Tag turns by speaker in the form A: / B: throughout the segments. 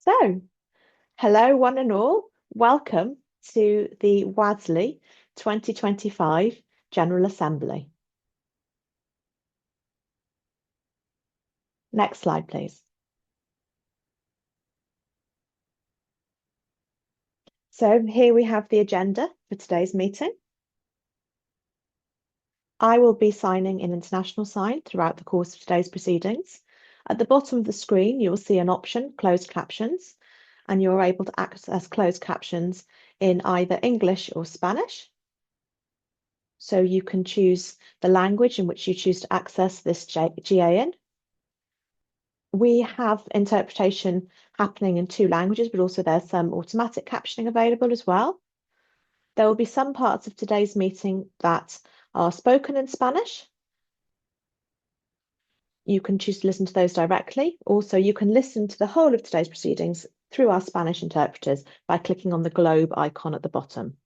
A: So, hello, one and all. Welcome to the WASLI 2025 General Assembly. Next slide, please. So here we have the agenda for today's meeting. I will be signing in international sign throughout the course of today's proceedings. At the bottom of the screen, you will see an option, closed captions, and you're able to access closed captions in either English or Spanish. So you can choose the language in which you choose to access this GA in. We have interpretation happening in 2 languages, but also there's some automatic captioning available as well. There will be some parts of today's meeting that are spoken in Spanish. You can choose to listen to those directly. Also, you can listen to the whole of today's proceedings through our Spanish interpreters by clicking on the globe icon at the bottom.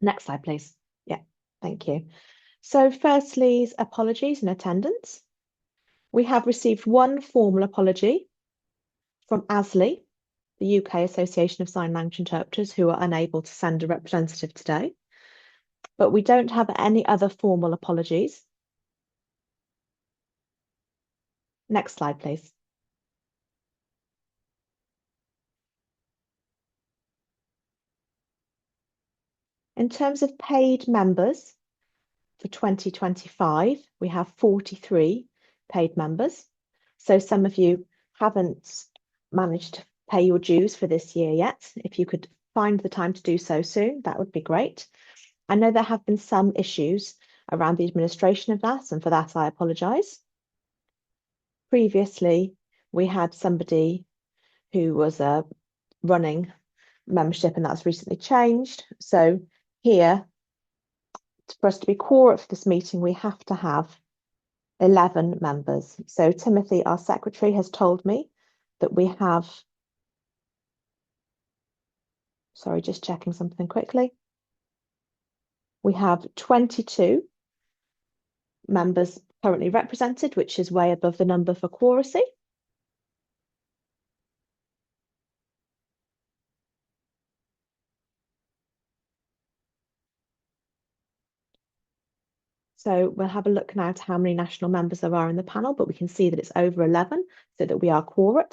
A: Next slide, please. Yeah, thank you. So firstly, apologies in attendance. We have received one formal apology from WASLI, the UK Association of Sign Language Interpreters, who are unable to send a representative today. But we don't have any other formal apologies. Next slide, please. In terms of paid members for 2025, we have 43 paid members. So some of you haven't managed to pay your dues for this year yet. If you could find the time to do so soon, that would be great. I know there have been some issues around the administration of that, and for that I apologise. Previously, we had somebody who was running membership, and that's recently changed. So here, for us to be quorum for this meeting, we have to have 11 members. So Timothy, our secretary, has told me that we have, sorry, just checking something quickly. We have 22 members currently represented, which is way above the number for quoracy. So we'll have a look now at how many national members there are in the panel, but we can see that it's over 11, so that we are quorum.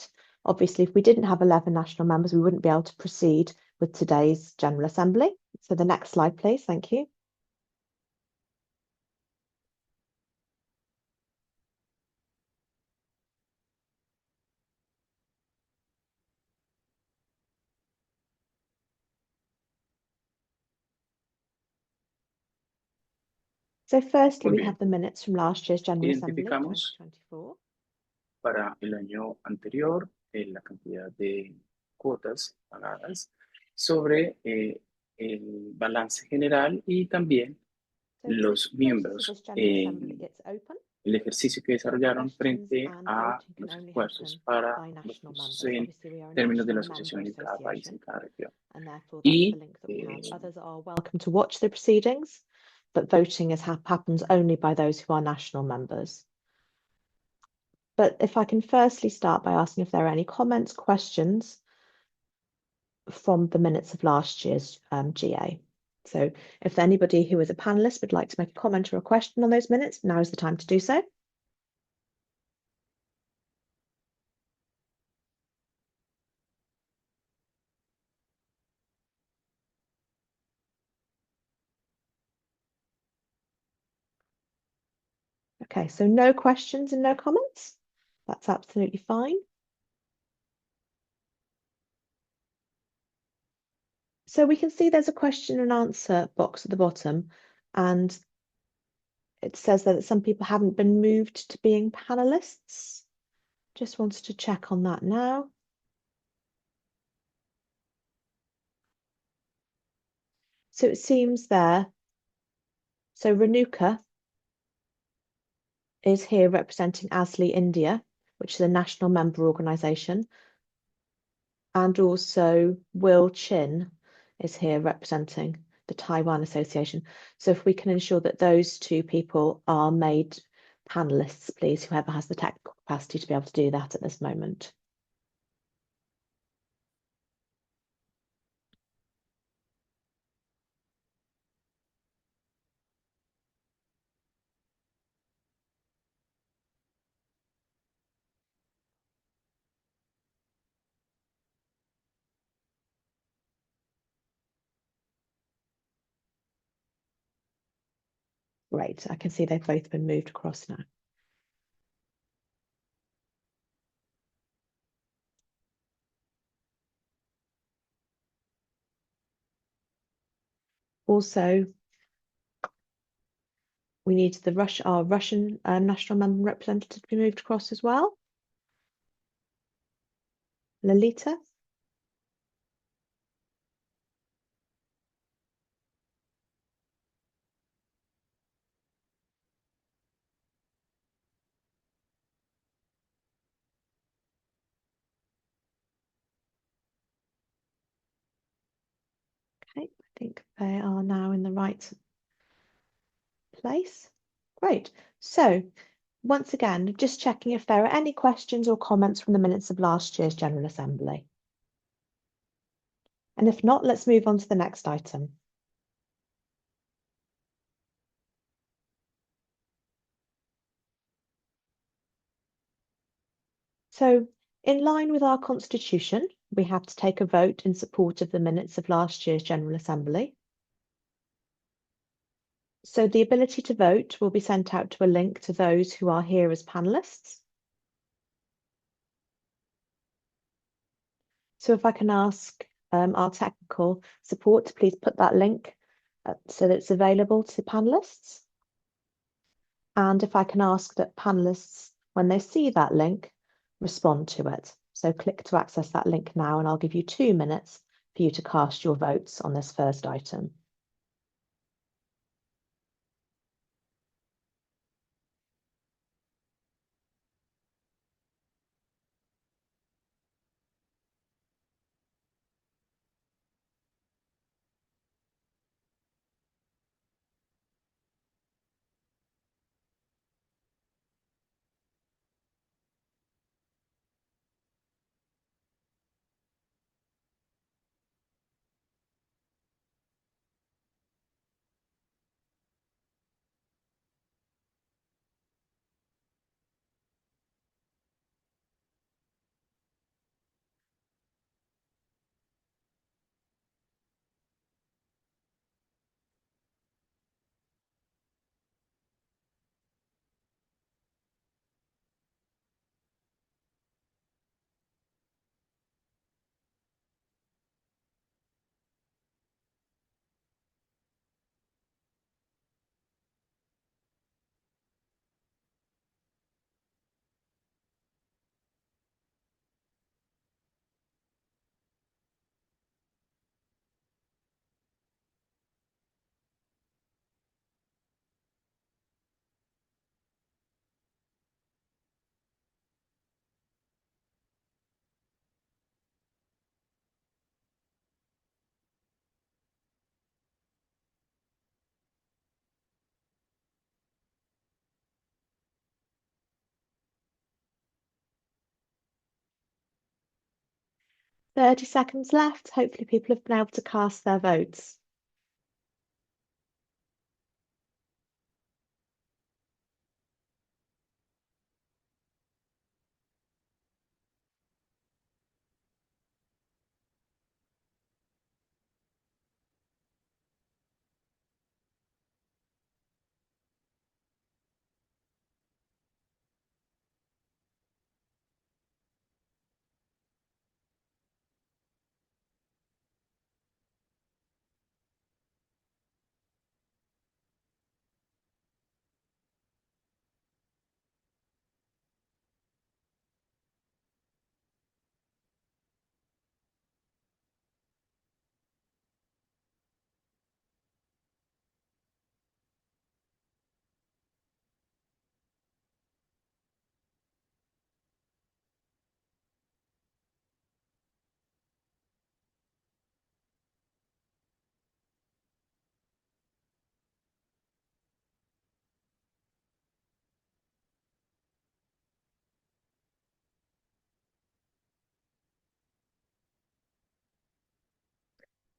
A: Obviously, if we didn't have 11 national members, we wouldn't be able to proceed with today's General Assembly. So the next slide, please. Thank you. So firstly, we have the minutes from last year's General Assembly 2024.
B: Para el año anterior, la cantidad de cuotas pagadas sobre el balance general y también los miembros, el ejercicio que desarrollaron frente a los esfuerzos para los procesos en términos de la asociación en cada país, en cada región. Y
A: others are welcome to watch the proceedings, but voting happens only by those who are national members. But if I can firstly start by asking if there are any comments, questions from the minutes of last year's GA. So if anybody who is a panelist would like to make a comment or a question on those minutes, now is the time to do so. Okay, so no questions and no comments. That's absolutely fine. So we can see there's a question and answer box at the bottom, and it says that some people haven't been moved to being panelists. Just wanted to check on that now. So it seems there. So Renuka, is here representing WASLI India, which is a national member organisation, and also Will Chin is here representing the Taiwan Association. So if we can ensure that those two people are made panelists, please, whoever has the technical capacity to be able to do that at this moment. Great, I can see they've both been moved across now. Also, we need our Russian national member representative to be moved across as well. Lolita. Okay, I think they are now in the right place. Great. So once again, just checking if there are any questions or comments from the minutes of last year's General Assembly. And if not, let's move on to the next item. So in line with our constitution, we have to take a vote in support of the minutes of last year's General Assembly. So the ability to vote will be sent out to a link to those who are here as panelists. So if I can ask our technical support to please put that link so that it's available to panelists. And if I can ask that panelists, when they see that link, respond to it. So click to access that link now, and I'll give you 2 minutes for you to cast your votes on this first item. "30 seconds left. Hopefully people have been able to cast their votes.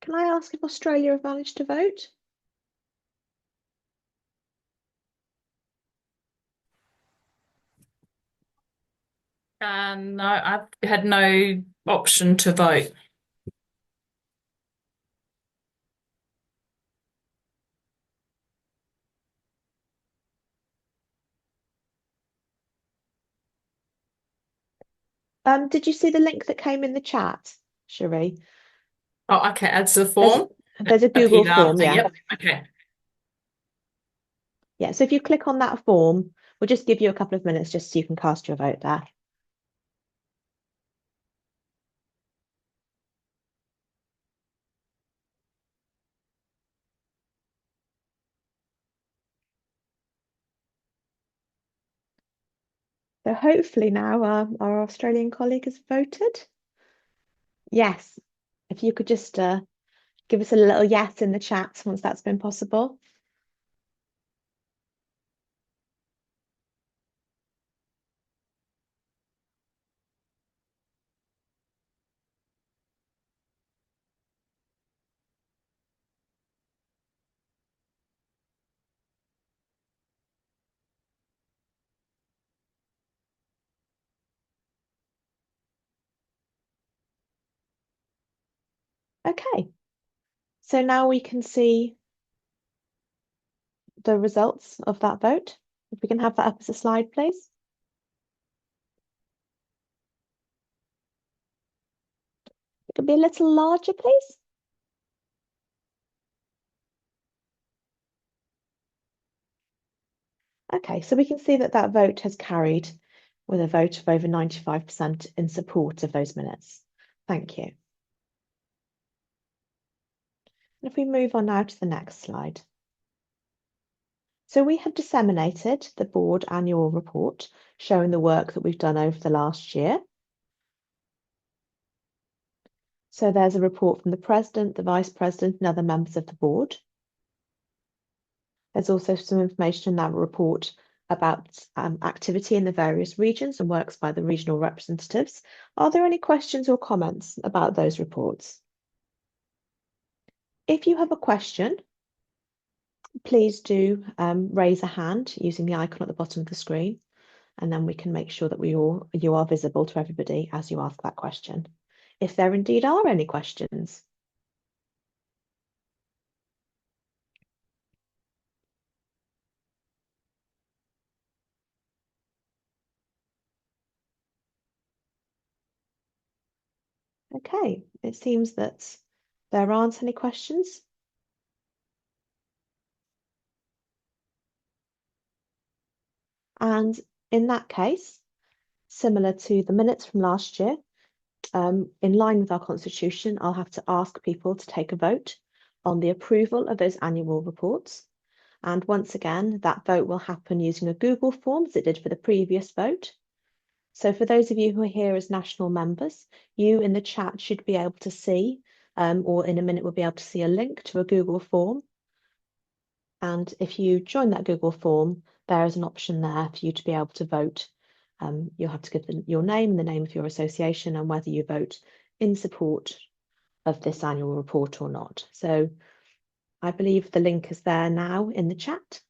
A: Can I ask if Australia have managed to vote?
C: No, I've had no option to vote.
A: Did you see the link that came in the chat, Cherie?
C: Oh, okay, adds the form.
A: There's a Google
C: Appeared
A: form,
C: after,
A: yeah.
C: Yep. Okay.
A: Yeah, so if you click on that form, we'll just give you a couple of minutes just so you can cast your vote there. So hopefully now our Australian colleague has voted. Yes, if you could just give us a little yes in the chat once that's been possible. Okay, so now we can see the results of that vote. If we can have that up as a slide, please. It could be a little larger, please. Okay, so we can see that that vote has carried with a vote of over 95% in support of those minutes. Thank you. And if we move on now to the next slide. So we have disseminated the board annual report showing the work that we've done over the last year. So there's a report from the president, the vice president, and other members of the board. There's also some information in that report about activity in the various regions and works by the regional representatives. Are there any questions or comments about those reports? If you have a question, please do raise a hand using the icon at the bottom of the screen, and then we can make sure that you are visible to everybody as you ask that question. If there indeed are any questions. Okay, it seems that there aren't any questions. And in that case, similar to the minutes from last year, in line with our constitution, I'll have to ask people to take a vote on the approval of those annual reports. And once again, that vote will happen using a Google form as it did for the previous vote. So for those of you who are here as national members, you in the chat should be able to see, or in a minute we'll be able to see a link to a Google form. And if you join that Google form, there is an option there for you to be able to vote. You'll have to give your name and the name of your association and whether you vote in support of this annual report or not. So I believe the link is there now in the chat.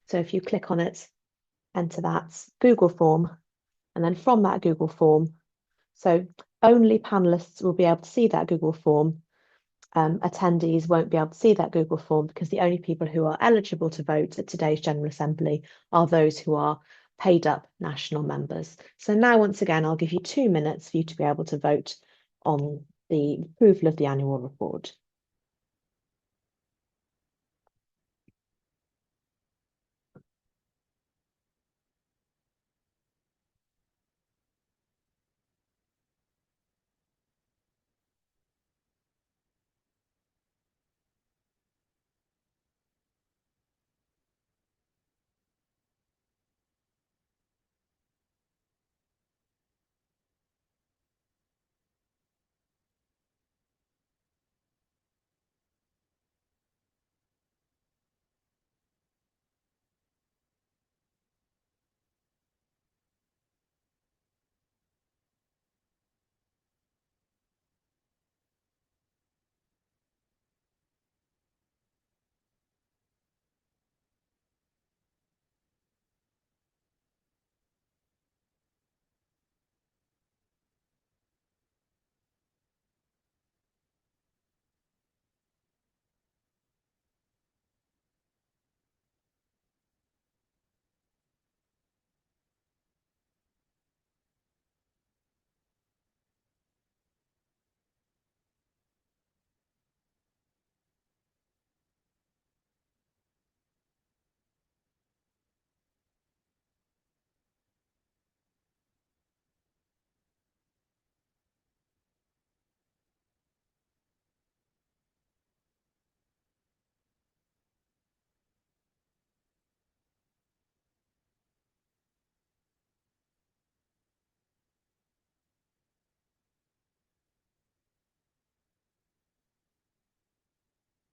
A: So if you click on it, enter that Google form, and then from that Google form, so only panelists will be able to see that Google form. Attendees won't be able to see that Google form because the only people who are eligible to vote at today's General Assembly are those who are paid up national members. So now, once again, I'll give you 2 minutes for you to be able to vote on the approval of the annual report.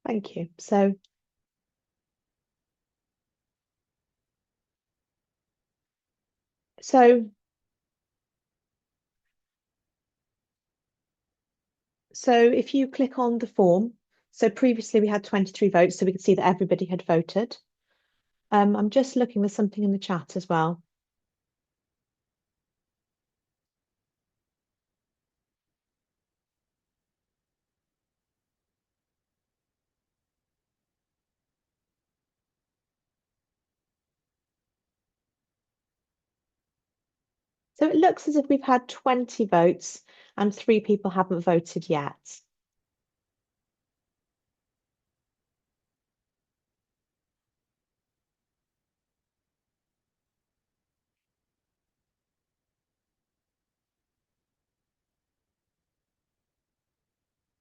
A: Thank you. So if you click on the form, so previously we had 23 votes, so we could see that everybody had voted. I'm just looking, there's something in the chat as well. So it looks as if we've had 20 votes and 3 people haven't voted yet.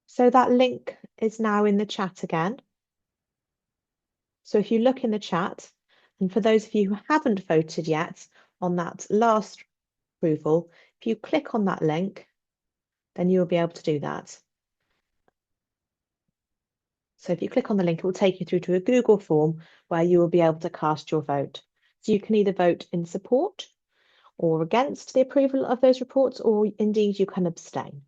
A: So that link is now in the chat again. So if you look in the chat, and for those of you who haven't voted yet on that last approval, if you click on that link, then you'll be able to do that. So if you click on the link, it will take you through to a Google form where you will be able to cast your vote. So you can either vote in support or against the approval of those reports, or indeed you can abstain.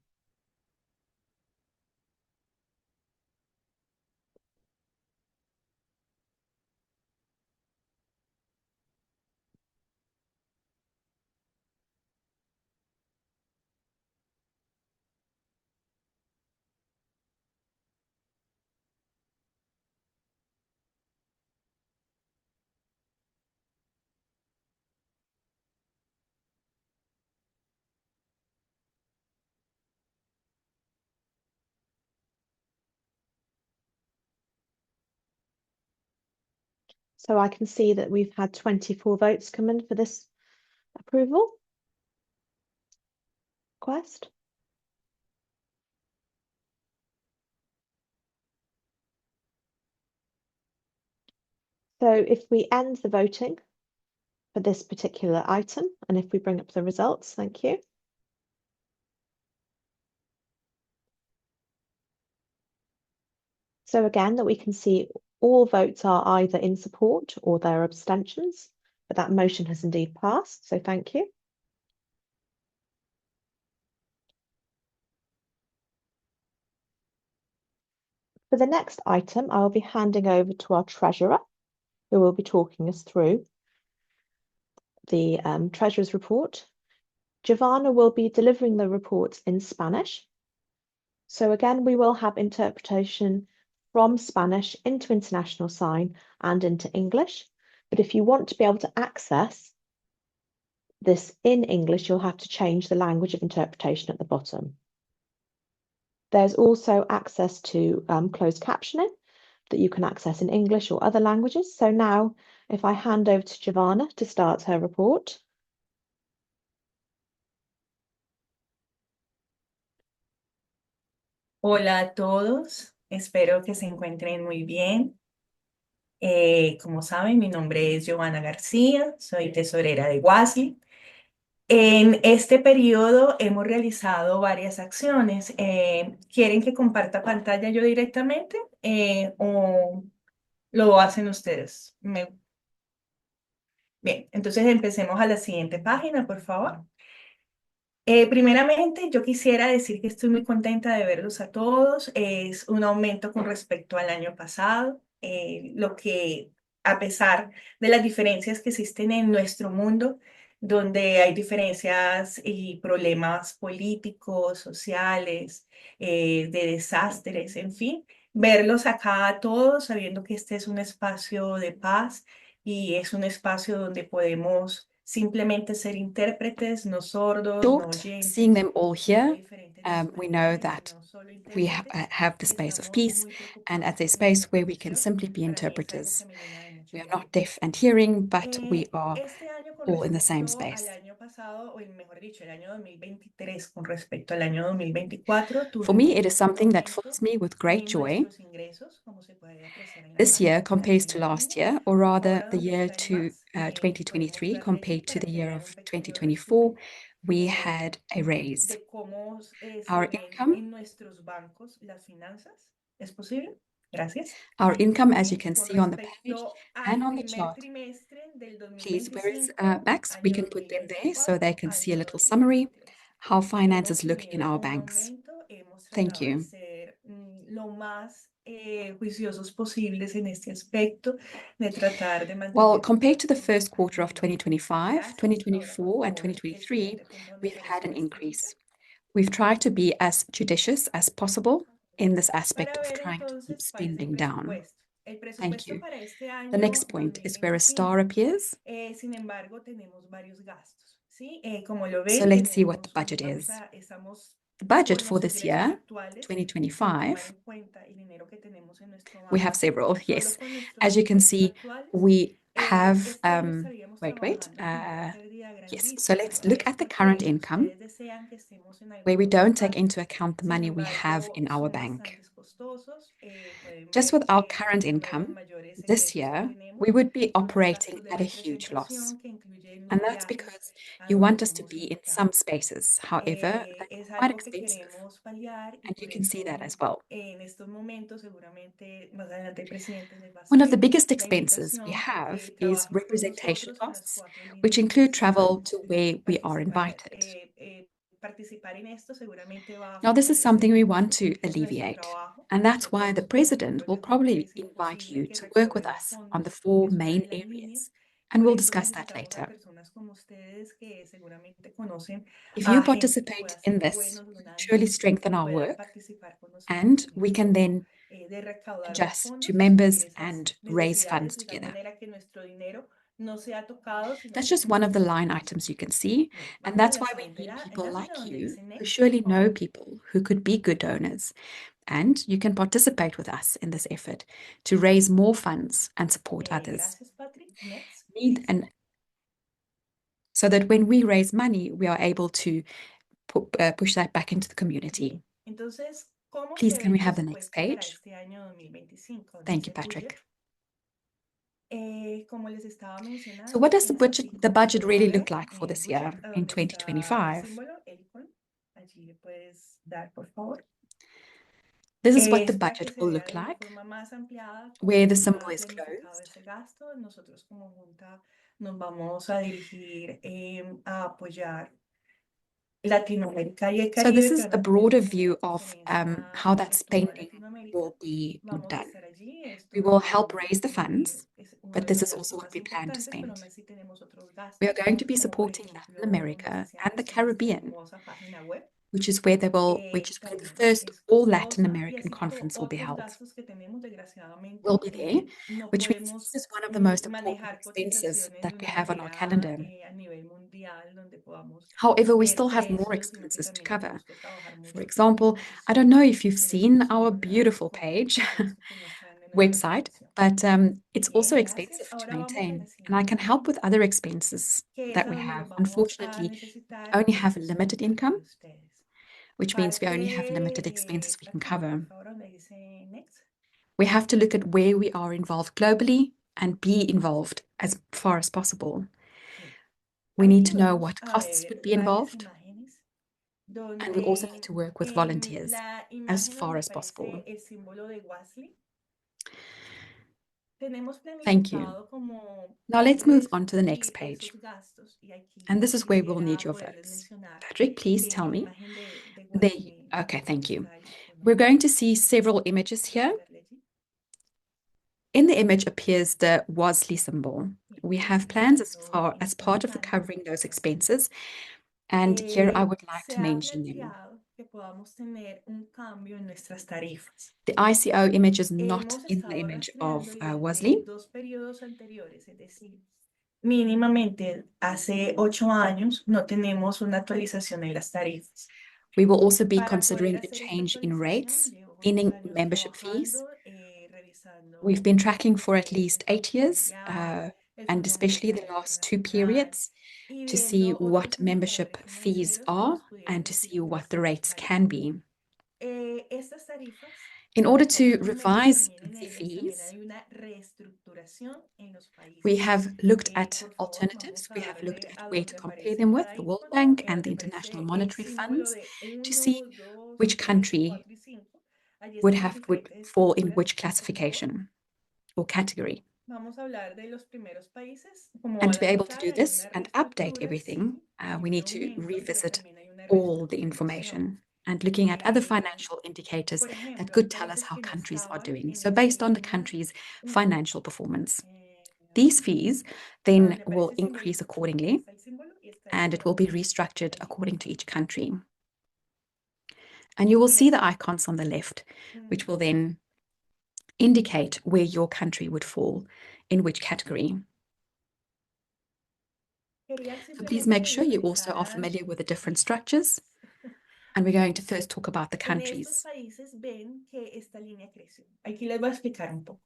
A: So I can see that we've had 24 votes come in for this approval request. So if we end the voting for this particular item, and if we bring up the results, thank you. So again, that we can see all votes are either in support or they're abstentions, but that motion has indeed passed, so thank you. For the next item, I will be handing over to our treasurer, who will be talking us through the treasurer's report. Giovanna will be delivering the report in Spanish. So again, we will have interpretation from Spanish into International Sign and into English. But if you want to be able to access this in English, you'll have to change the language of interpretation at the bottom. There's also access to closed captioning that you can access in English or other languages. So now, if I hand over to Giovanna to start her report.
D: Hola a todos, espero que se encuentren muy bien. Como saben, mi nombre es Giovanna García, soy tesorera de WASLI. En este periodo hemos realizado varias acciones. ¿Quieren que comparta pantalla yo directamente o lo hacen ustedes? Bien, entonces empecemos a la siguiente página, por favor. Primeramente, yo quisiera decir que estoy muy contenta de verlos a todos. Es un aumento con respecto al año pasado, lo que a pesar de las diferencias que existen en nuestro mundo, donde hay diferencias y problemas políticos, sociales, de desastres, en fin, verlos acá a todos sabiendo que este es un espacio de paz y es un espacio donde podemos simplemente ser intérpretes, no sordos, no
E: Short,
D: oyentes.
E: seeing them all here, we know
D: diferentes,
E: that
D: no solo
E: we
D: intérpretes,
E: have the space of
D: estamos
E: peace,
D: muy
E: and at
D: preocupados
E: the
D: con
E: space
D: esta
E: where we can
D: condición.
E: simply be
D: Para mí es algo
E: interpreters.
D: que me llena de mucho
E: We are
D: orgullo.
E: not deaf and hearing, but we are
D: Este año con
E: all in the same
D: respecto al
E: space.
D: año pasado, o mejor dicho, el año 2023 con respecto al año 2024,
E: For me, it
D: tuvimos
E: is
D: un
E: something that
D: aumento
E: fills me with great
D: en
E: joy.
D: nuestros ingresos, como se puede apreciar en la
E: This year
D: gráfica que
E: compares
D: aquí
E: to
D: les
E: last
D: dimos.
E: year, or rather
D: Ahora,
E: the
D: donde
E: year
D: está en
E: to
D: más, podemos
E: 2023
D: darle allí
E: compared to
D: para
E: the
D: que
E: year
D: vean
E: of
D: un pequeño
E: 2024,
D: resumen
E: we had a raise.
D: de cómo se
E: Our
D: ven
E: income
D: en nuestros bancos las finanzas. ¿Es posible? Gracias.
E: Our income, as you can
D: Con
E: see on the page
D: respecto
E: and
D: al
E: on the
D: primer
E: chart.
D: trimestre del
E: Please, where is
D: 2025,
E: Max? We
D: año
E: can put them there so
D: 2024,
E: they can see a
D: año
E: little summary,
D: 2022.
E: how finance is
D: Hemos
E: looking in
D: tenido
E: our
D: un
E: banks.
D: aumento, hemos
E: Thank
D: tratado de
E: you.
D: ser lo más juiciosos posibles en este aspecto, de tratar de mantener.
E: Well, compared to the
D: los
E: first
D: gastos
E: quarter of
D: al mínimo.
E: 2025,
D: Gracias. Ahora,
E: 2024,
D: por
E: and
D: favor, el
E: 2023,
D: siguiente punto donde
E: we've had an
D: aparece la
E: increase.
D: estrellita.
E: We've tried to be as judicious as possible in this aspect
D: Para
E: of
D: ver
E: trying to keep
D: entonces cuál es el
E: spending down.
D: presupuesto. El
E: Thank
D: presupuesto
E: you.
D: para este
E: The
D: año
E: next point is where a
D: 2025.
E: star appears.
D: Sin embargo, tenemos varios gastos, ¿sí? Como lo
E: So
D: ven,
E: let's see what the
D: tenemos
E: budget is.
D: estamos
E: The budget
D: con
E: for
D: los
E: this
D: ingresos
E: year,
D: actuales, sin tomar
E: 2025,
D: en cuenta el dinero que tenemos en nuestro
E: we
D: banco.
E: have several,
D: Solo
E: yes.
D: con nuestros
E: As you can
D: ingresos
E: see,
D: actuales,
E: we have,
D: este año estaríamos
E: wait,
D: trabajando con una pérdida
E: yes.
D: grandísima.
E: So let's look at the
D: porque
E: current income,
D: ustedes desean que estemos en
E: where we
D: algunos
E: don't take
D: espacios.
E: into account the
D: Sin
E: money we have
D: embargo,
E: in our
D: son
E: bank.
D: bastantes costosos. Pueden
E: Just
D: ver
E: with our
D: que
E: current
D: uno de los
E: income,
D: mayores
E: this
D: egresos que
E: year,
D: tenemos
E: we would be
D: son los
E: operating
D: gastos de
E: at a
D: la
E: huge loss.
D: presentación, que incluyen los
E: And that's
D: viajes
E: because
D: a
E: you
D: donde
E: want us to
D: somos
E: be in
D: invitados.
E: some spaces. However, they're
D: Es
E: quite
D: algo que
E: expensive.
D: queremos paliar y
E: And you
D: por
E: can see that
D: eso
E: as well.
D: en estos momentos seguramente más adelante el presidente les va a
E: One of the
D: hacer
E: biggest
D: la
E: expenses we
D: invitación a
E: have
D: que
E: is
D: trabajen con
E: representation
D: nosotros en las
E: costs,
D: 4
E: which
D: líneas
E: include travel
D: principales.
E: to where we are invited.
D: Participar en esto seguramente va a
E: Now, this is
D: favorecer
E: something we
D: mucho
E: want to
D: nuestro
E: alleviate,
D: trabajo.
E: and that's why the
D: Nosotros como
E: president
D: miembros
E: will
D: del comité
E: probably
D: es
E: invite
D: imposible
E: you
D: que
E: to work with
D: recaudemos
E: us on the
D: fondos
E: 4
D: porque es una
E: main
D: de las líneas.
E: areas, and
D: Por
E: we'll
D: eso
E: discuss that
D: necesitamos a
E: later.
D: personas como ustedes que seguramente conocen
E: If
D: a
E: you
D: gente que
E: participate
D: pueda
E: in
D: ser
E: this,
D: buenos
E: we can
D: donantes
E: surely
D: y
E: strengthen our
D: puedan
E: work,
D: participar con nosotros
E: and
D: en
E: we can
D: esto
E: then
D: de recaudar más
E: adjust to
D: fondos
E: members
D: y esas
E: and raise funds
D: necesidades de tal
E: together.
D: manera que nuestro dinero no sea tocado, sino
E: That's
D: que
E: just one of the
D: continúe
E: line
D: funcionando.
E: items you can see,
D: Bueno,
E: and
D: vamos a
E: that's
D: la
E: why we
D: siguiente
E: need people
D: lámina
E: like
D: donde
E: you
D: dice
E: who
D: next,
E: surely
D: por
E: know
D: favor.
E: people who could be good donors. And you can participate with us in this effort to raise more funds and support others.
D: Gracias, Patrick. Next.
E: Need and so that when we raise money, we are able to push that back into the community.
D: Entonces, ¿cómo
E: Please,
D: se ve
E: can we
D: el
E: have the next
D: presupuesto para
E: page?
D: este año 2025? Donde
E: Thank you,
D: dice budget?
E: Patrick.
D: Como les estaba mencionando,
E: So what does
D: en
E: the
D: ese
E: budget
D: artículo
E: really
D: se va a
E: look
D: ver
E: like for this
D: budget,
E: year
D: a
E: in
D: donde está el
E: 2025?
D: símbolo, el icono. Allí le puedes dar, por favor.
E: This is what the
D: Es para que
E: budget
D: se
E: will
D: vea
E: look
D: de una
E: like,
D: forma más ampliada
E: where the
D: cómo
E: symbol
D: está
E: is
D: planificado
E: closed.
D: ese gasto. Nosotros como Junta nos vamos a dirigir a apoyar Latinoamérica y el
E: So
D: Caribe,
E: this is
D: pero
E: a
D: no
E: broader
D: tenemos
E: view
D: una
E: of
D: preferencia
E: how that
D: hacia toda
E: spending
D: Latinoamérica.
E: will be
D: Vamos a
E: done.
D: estar allí. Esto
E: We will
D: es
E: help raise the funds,
D: uno
E: but
D: de
E: this
D: los
E: is also
D: gastos
E: what
D: más
E: we plan to
D: importantes, pero
E: spend.
D: aún así tenemos otros gastos,
E: We are going to be
D: como por
E: supporting
D: ejemplo
E: Latin America and the
D: necesidades en nuestra
E: Caribbean,
D: hermosa página web.
E: which is where where the
D: También
E: first all Latin
D: esposa y
E: American
D: así
E: conference will be
D: otros
E: held.
D: gastos que tenemos desgraciadamente
E: Will be there,
D: no
E: which means
D: podemos
E: this is one of the most important
D: manejar
E: expenses
D: cotizaciones
E: that
D: de
E: we
D: una
E: have on our
D: manera
E: calendar.
D: a nivel mundial donde podamos
E: However, we
D: ver
E: still have more
D: precios, sino que
E: expenses to
D: también
E: cover.
D: tenemos que trabajar mucho
E: For
D: con
E: example, I don't know if you've seen our beautiful page
D: cotizaciones que pues no están en nuestra
E: website,
D: presentación.
E: but it's also
D: Bien, gracias.
E: expensive to
D: Ahora vamos a la
E: maintain, and I
D: siguiente
E: can help
D: lámina,
E: with other expenses
D: que es
E: that
D: a
E: we
D: donde
E: have.
D: los vamos a
E: Unfortunately,
D: necesitar
E: only
D: con
E: have
D: ayuda
E: limited
D: de
E: income,
D: ustedes.
E: which means we only have limited
D: Parte,
E: expenses we can
D: Patrick, por
E: cover.
D: favor, donde dice next.
E: We have to look at where we are involved globally and be involved as far as possible.
D: Bien.
E: We need
D: Aquí
E: to know
D: vamos
E: what
D: a
E: costs
D: ver
E: would be
D: varias
E: involved,
D: imágenes
E: and we also
D: donde
E: need to work with
D: en
E: volunteers
D: la
E: as
D: imagen
E: far
D: donde
E: as possible.
D: aparece el símbolo de WASLI, tenemos
E: Thank you.
D: planificado como
E: Now let's move on to the next
D: discutir
E: page.
D: esos gastos y aquí
E: And this is where we'll
D: quisiera
E: need your
D: poderles
E: votes.
D: mencionar
E: Patrick, please
D: que
E: tell
D: en la
E: me.
D: imagen de
E: There,
D: WASLI
E: okay, thank you.
D: está ahí disponible.
E: We're going to see several images here.
D: Verle allí.
E: In the image appears the WASLI symbol.
D: Bien,
E: We
D: en
E: have
D: este
E: plans
D: momento, en
E: as
D: esta
E: part of the
D: ventana,
E: covering those
D: WASLI.
E: expenses. And here I would like
D: Se
E: to
D: ha
E: mention them.
D: planteado que podamos tener un cambio en nuestras tarifas.
E: The ICO image is not
D: Hemos
E: in the
D: estado
E: image
D: rastreando
E: of
D: y desde
E: WASLI.
D: 2 periodos anteriores, es decir, mínimamente hace 8 años, no tenemos una actualización en las tarifas.
E: We will also be
D: Para poder
E: considering a
D: hacer esta
E: change in
D: actualización,
E: rates,
D: llevo varios
E: meaning
D: años
E: membership fees.
D: trabajando, revisando
E: We've been tracking for at
D: el
E: least
D: Fondo
E: 8 years,
D: Mundial, el
E: and
D: Fondo
E: especially the
D: Monetario
E: last 2
D: Internacional,
E: periods,
D: y
E: to see
D: viendo
E: what
D: otros
E: membership
D: indicadores
E: fees
D: financieros que
E: are
D: nos pudieran
E: and to
D: decir
E: see
D: cómo
E: what the
D: están las
E: rates can
D: tarifas.
E: be.
D: Estas tarifas,
E: In order to
D: actualmente
E: revise
D: también en
E: the
D: ellas también
E: fees,
D: hay una reestructuración en los países.
E: we have looked at
D: Por favor,
E: alternatives.
D: vamos a
E: We have looked
D: darle
E: at
D: a
E: where to
D: donde
E: compare
D: aparece
E: them with
D: cada
E: the World
D: icono,
E: Bank and the
D: donde
E: International
D: aparece el
E: Monetary
D: símbolo
E: Funds
D: de
E: to
D: 1,
E: see
D: 2,
E: which
D: 3,
E: country
D: 4 y 5. Allí
E: would
D: están
E: would
D: diferentes
E: fall in
D: estructuras
E: which
D: que presentó.
E: classification or category.
D: Vamos a hablar de los primeros países. Como
E: And
D: van
E: to be
D: a
E: able to
D: notar,
E: do
D: hay
E: this
D: una
E: and update
D: reestructura,
E: everything,
D: sí,
E: we
D: hay un
E: need to
D: aumento, pero
E: revisit
D: también hay una
E: all the
D: reestructuración.
E: information and looking at other financial indicators
D: Por
E: that
D: ejemplo,
E: could
D: hay
E: tell us
D: países
E: how
D: que no
E: countries are
D: estaban
E: doing.
D: en
E: So
D: esta
E: based on the
D: línea,
E: country's
D: mm,
E: financial performance,
D: eh,
E: these fees then
D: me
E: will
D: parece el
E: increase
D: simbolito.
E: accordingly,
D: Está el símbolo y está el
E: and it will be
D: cuadro.
E: restructured
D: Allí.
E: according to each country. And you will see the icons on the left, which will then indicate where your country would fall in which category.
D: Quería
E: So please
D: simplemente
E: make
D: que
E: sure you also are
D: visualizaran
E: familiar with the different
D: los
E: structures. And we're going to first talk about the
D: En estos
E: countries.
D: países ven que esta línea creció. Aquí les voy a explicar un poco.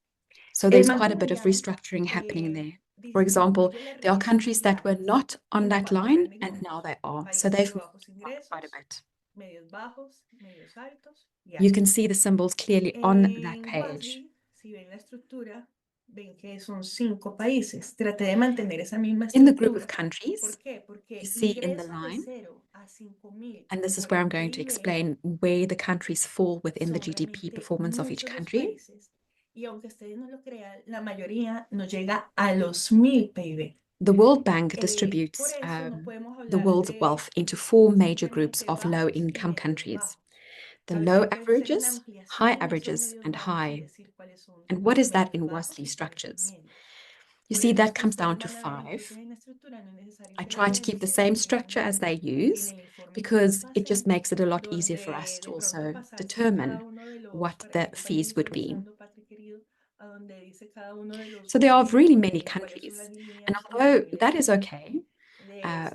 E: So
D: El
E: there's
D: Banco
E: quite a bit of
D: Mundial,
E: restructuring happening there. For
D: distribuye
E: example,
D: la
E: there are
D: riqueza
E: countries that were
D: similares
E: not on
D: en
E: that
D: 4
E: line
D: grandes
E: and now
D: grupos.
E: they are. So
D: Países
E: they've
D: de
E: moved
D: bajos
E: up quite a
D: ingresos,
E: bit.
D: medios bajos, medios altos y
E: You
D: altos.
E: can see the symbols clearly on that
D: En
E: page.
D: WASLI, si ven la estructura, ven que son 5 países. Traté de mantener esa misma
E: In the group of
D: estructura. ¿Por
E: countries,
D: qué? Porque
E: you see in the
D: ingresos de
E: line,
D: 0 a 5.000
E: and this is
D: por
E: where
D: el
E: I'm going to
D: PIB
E: explain where the countries fall within the
D: son
E: GDP
D: realmente
E: performance of each
D: muchos los
E: country.
D: países. Y aunque ustedes no lo crean, la mayoría no llega a los 1.000 PIB.
E: The World Bank
D: Por
E: distributes
D: eso no podemos
E: the
D: hablar
E: world's
D: de
E: wealth into 4 major groups
D: simplemente
E: of
D: bajos y
E: low-income
D: medios
E: countries.
D: bajos.
E: The
D: A veces
E: low
D: hay que hacer una
E: averages,
D: ampliación
E: high
D: en esos
E: averages,
D: medios
E: and
D: bajos y
E: high.
D: decir cuáles son
E: And what
D: los
E: is that
D: medios
E: in
D: bajos
E: WASLI
D: y cuáles son
E: structures?
D: medios.
E: You
D: Por
E: see,
D: eso
E: that
D: es que
E: comes down
D: ustedes
E: to
D: van a ver
E: 5.
D: incluso en la estructura, no es necesario
E: I
D: que la
E: try to
D: vean,
E: keep the
D: ustedes
E: same
D: lo tienen
E: structure as they
D: en
E: use
D: el informe que les
E: because it
D: pasé,
E: just makes it a lot easier for
D: donde
E: us to
D: de pronto
E: also
D: pasaste cada
E: determine
D: uno de los,
E: what
D: para
E: the
D: que los vayan
E: fees would be.
D: visualizando, Patrick querido, a donde dice cada uno de los
E: So there are
D: grupos,
E: really many
D: cuáles son las
E: countries.
D: líneas
E: And
D: en
E: although
D: donde
E: that is
D: están.
E: okay,
D: De 0 a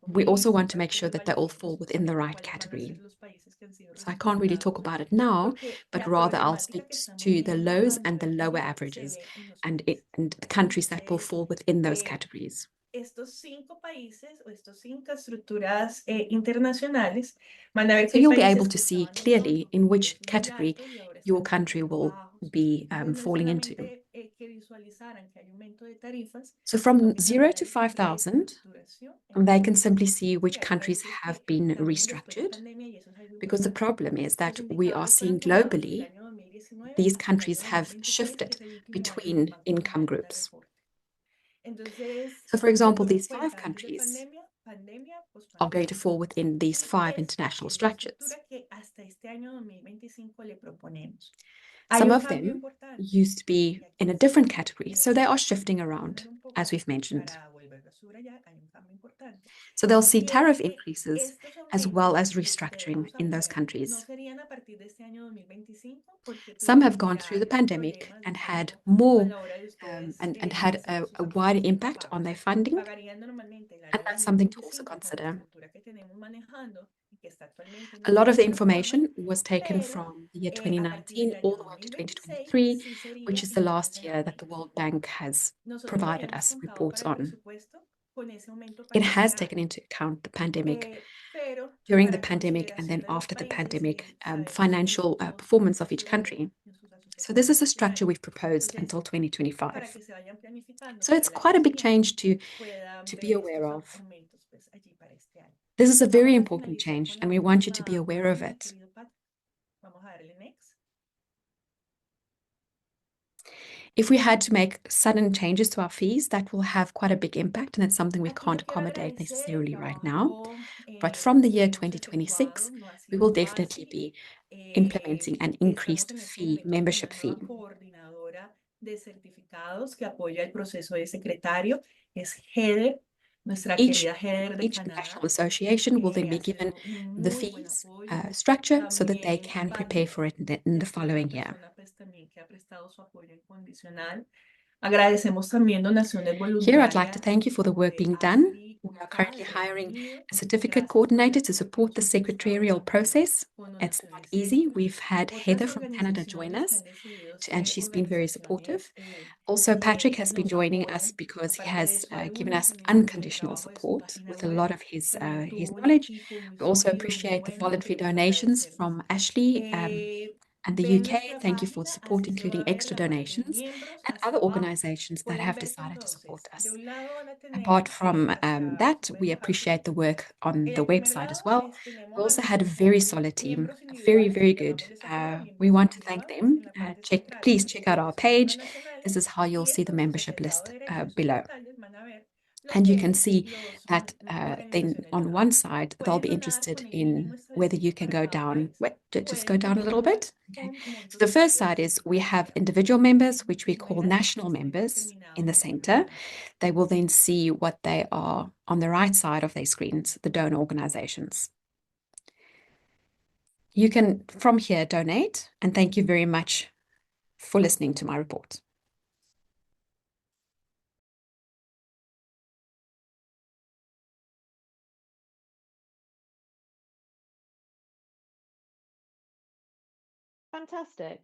E: we
D: 5.000,
E: also want to
D: para
E: make
D: que
E: sure
D: los
E: that they all
D: vayamos
E: fall within the
D: sabiendo
E: right
D: cuáles van a
E: category.
D: ser los países que han sido
E: So I can't really talk
D: reestructurados,
E: about it now,
D: porque
E: but
D: la
E: rather I'll
D: problemática
E: speak
D: que estamos
E: to the
D: viendo
E: lows
D: a
E: and the
D: nivel
E: lower
D: mundial se
E: averages
D: ve en los
E: and
D: países.
E: the countries that will
D: Entonces,
E: fall within those
D: eh,
E: categories.
D: estos 5 países o estos 5 estructuras internacionales van a ver
E: So
D: que hay
E: you'll be
D: países
E: able
D: que
E: to see
D: estaban muy
E: clearly
D: bajos,
E: in which
D: ingresos muy
E: category
D: altos y ahora
E: your
D: están
E: country
D: muy
E: will
D: bajos.
E: be
D: Entonces, no es
E: falling into.
D: solamente que visualizaran que hay aumento de tarifas,
E: So
D: sino
E: from
D: que
E: 0
D: también
E: to
D: hay cambio de
E: 5,000,
D: estructuración en
E: they
D: los
E: can simply
D: países.
E: see
D: Sí,
E: which
D: hay
E: countries
D: países
E: have
D: que
E: been
D: también después de
E: restructured,
D: pandemia, y eso es algo
E: because the
D: importante,
E: problem is
D: los
E: that we are
D: indicadores
E: seeing
D: fueron tomados del
E: globally
D: año 2019
E: these
D: hasta el
E: countries
D: año
E: have
D: 2023, que
E: shifted
D: es el último año que el
E: between
D: Banco
E: income
D: Mundial da
E: groups.
D: reporte. Entonces,
E: So, for
D: se
E: example,
D: toma en
E: these 5
D: cuenta antes de
E: countries
D: pandemia,
E: are going to
D: pospandemia.
E: fall within these 5
D: Y esta
E: international
D: es la
E: structures.
D: estructura que hasta este año 2025 le proponemos. Hay
E: Some
D: un
E: of
D: cambio
E: them
D: importante.
E: used to be
D: Y aquí
E: in a
D: sí,
E: different category, so they are shifting
D: voy a
E: around,
D: poner un poco
E: as we've mentioned.
D: para volverlo a subrayar, hay un cambio importante.
E: So they'll see
D: Y es
E: tariff
D: que
E: increases
D: estos
E: as well
D: aumentos
E: as
D: que ustedes
E: restructuring
D: los
E: in those
D: aumentaron no
E: countries.
D: serían a partir de este año 2025 porque
E: Some have
D: tuvieron
E: gone through the
D: graves
E: pandemic
D: problemas de
E: and had
D: saldo a
E: more
D: la hora de ustedes
E: and had
D: hacer
E: a
D: sus
E: wider
D: aportes
E: impact on
D: copagos.
E: their funding,
D: Pagarían normalmente el
E: and
D: año
E: that's something to also
D: 2025 con la
E: consider.
D: estructura que tenemos manejando y que está actualmente en
E: A lot of
D: nuestras
E: the
D: plataformas,
E: information was taken
D: pero
E: from the year
D: a partir del
E: 2019 all
D: año
E: the way to
D: 2026
E: 2023,
D: sí sería
E: which is the
D: ingresos
E: last
D: en
E: year that the
D: aumento.
E: World Bank has
D: Nosotros
E: provided
D: habíamos
E: us
D: contado
E: reports
D: para el
E: on.
D: presupuesto con ese aumento
E: It
D: para
E: has
D: este
E: taken
D: año.
E: into account the pandemic
D: Pero
E: during the
D: para
E: pandemic and then
D: consideración de los
E: after the
D: países,
E: pandemic
D: sabemos que
E: financial
D: tenemos
E: performance of each
D: estructuras
E: country.
D: en sus
E: So
D: asociaciones
E: this is a
D: de
E: structure
D: accionarios.
E: we've proposed
D: Entonces,
E: until
D: para
E: 2025.
D: que se vayan planificando
E: So
D: para
E: it's
D: el año
E: quite a big
D: siguiente,
E: change to
D: puedan
E: be
D: ver
E: aware
D: estos
E: of.
D: aumentos pues, allí para este año.
E: This is a very
D: Vamos a
E: important
D: finalizar
E: change,
D: con
E: and
D: la
E: we want you to be
D: última
E: aware of
D: página,
E: it.
D: querido Pat. Vamos a darle next.
E: If we had to make sudden changes to our fees, that will have quite a big impact, and it's something we
D: Aquí
E: can't
D: yo quiero
E: accommodate
D: agradecer el
E: necessarily right now.
D: trabajo
E: But from the year
D: que hemos
E: 2026,
D: efectuado, no ha
E: we will
D: sido
E: definitely
D: fácil.
E: be implementing an
D: Estamos
E: increased
D: en este
E: fee,
D: momento con
E: membership
D: una
E: fee.
D: nueva coordinadora de certificados que apoya el proceso de secretario. Es Heather, nuestra querida Heather de
E: Each
D: Canadá.
E: national association will then be
D: Ha sido
E: given
D: un
E: the
D: muy buen
E: fees
D: apoyo.
E: structure so that they
D: También
E: can
D: Patrick
E: prepare for it in the
D: es
E: following
D: una
E: year.
D: persona pues también que ha prestado su apoyo incondicional. Agradecemos también donaciones
E: Here, I'd like to
D: voluntarias
E: thank you for the
D: como
E: work
D: de
E: being done.
D: ASLI
E: We are
D: GA
E: currently
D: del Reino
E: hiring
D: Unido.
E: a certificate
D: Gracias por
E: coordinator
D: las
E: to support the
D: donaciones que han estado
E: secretarial
D: haciendo
E: process.
D: con
E: It's not
D: donaciones
E: easy.
D: extra.
E: We've had
D: Otras
E: Heather from Canada join
D: organizaciones que
E: us,
D: han decidido
E: and
D: ser
E: she's been very supportive.
D: organizaciones
E: Also, Patrick
D: que
E: has been
D: nos
E: joining us
D: apoyan.
E: because he
D: Aparte de
E: has
D: eso, hay
E: given
D: una
E: us
D: que me encantó el
E: unconditional
D: trabajo de su
E: support
D: página
E: with a
D: web.
E: lot of his
D: También tuvo un
E: knowledge.
D: equipo muy
E: We also
D: sólido, muy
E: appreciate the
D: bueno.
E: voluntary
D: Queremos
E: donations
D: agradecerles.
E: from Ashley And the
D: Ven
E: UK,
D: nuestra
E: thank you for
D: página,
E: support,
D: así se
E: including
D: va a ver
E: extra
D: en la parte de
E: donations
D: miembros
E: and
D: hacia
E: other
D: abajo.
E: organizations that
D: Pueden
E: have
D: ver que
E: decided to support
D: entonces de
E: us.
D: un lado van a tener
E: Apart from
D: hacia,
E: that,
D: pueden
E: we
D: bajar un
E: appreciate the
D: poquito.
E: work on
D: En
E: the
D: el primer
E: website as
D: lado
E: well.
D: tenemos
E: We also
D: a
E: had a
D: nuestros
E: very solid team,
D: miembros
E: very,
D: individuales,
E: very
D: que
E: good.
D: llamamos de esa forma,
E: We
D: miembros
E: want to thank
D: individuales
E: them.
D: en la parte
E: Please
D: central,
E: check out our
D: los miembros
E: page.
D: nacionales,
E: This is how you'll
D: y
E: see the
D: entonces
E: membership
D: hacia el lado
E: list
D: derecho de sus
E: below.
D: pantallas van a ver lo
E: And you
D: que
E: can see
D: los
E: that then
D: organizaciones
E: on
D: donan.
E: one side, they'll
D: Pueden
E: be
D: donar
E: interested
D: con el
E: in
D: mínimo
E: whether you
D: establecido
E: can
D: para
E: go
D: cada
E: down,
D: país.
E: just go
D: Pueden
E: down a little
D: donar
E: bit. Okay.
D: con
E: So
D: montos
E: the first
D: superiores
E: side
D: a
E: is
D: ese
E: we
D: monto.
E: have individual members, which we
D: En
E: call
D: primer
E: national
D: está
E: members
D: determinado
E: in the
D: por
E: center.
D: nacional.
E: They will then see what they are on the right side of their screens, the donor organizations. You can, from here, donate, and thank you very much for listening to my report.
A: Fantastic.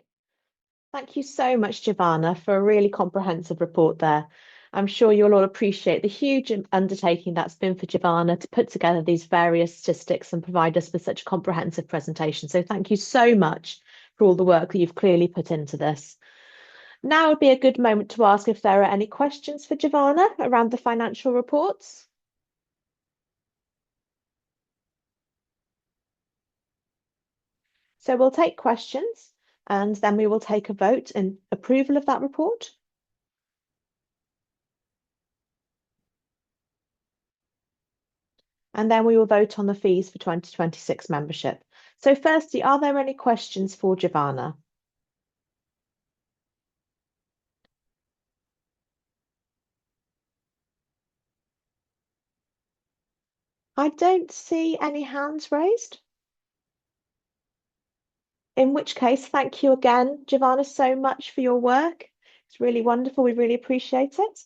A: Thank you so much, Giovanna, for a really comprehensive report there. I'm sure you'll all appreciate the huge undertaking that's been for Giovanna to put together these various statistics and provide us with such a comprehensive presentation. So thank you so much for all the work that you've clearly put into this. Now would be a good moment to ask if there are any questions for Giovanna around the financial reports. So we'll take questions and then we will take a vote in approval of that report. And then we will vote on the fees for 2026 membership. So firstly, are there any questions for Giovanna? I don't see any hands raised. In which case, thank you again, Giovanna, so much for your work. It's really wonderful. We really appreciate it.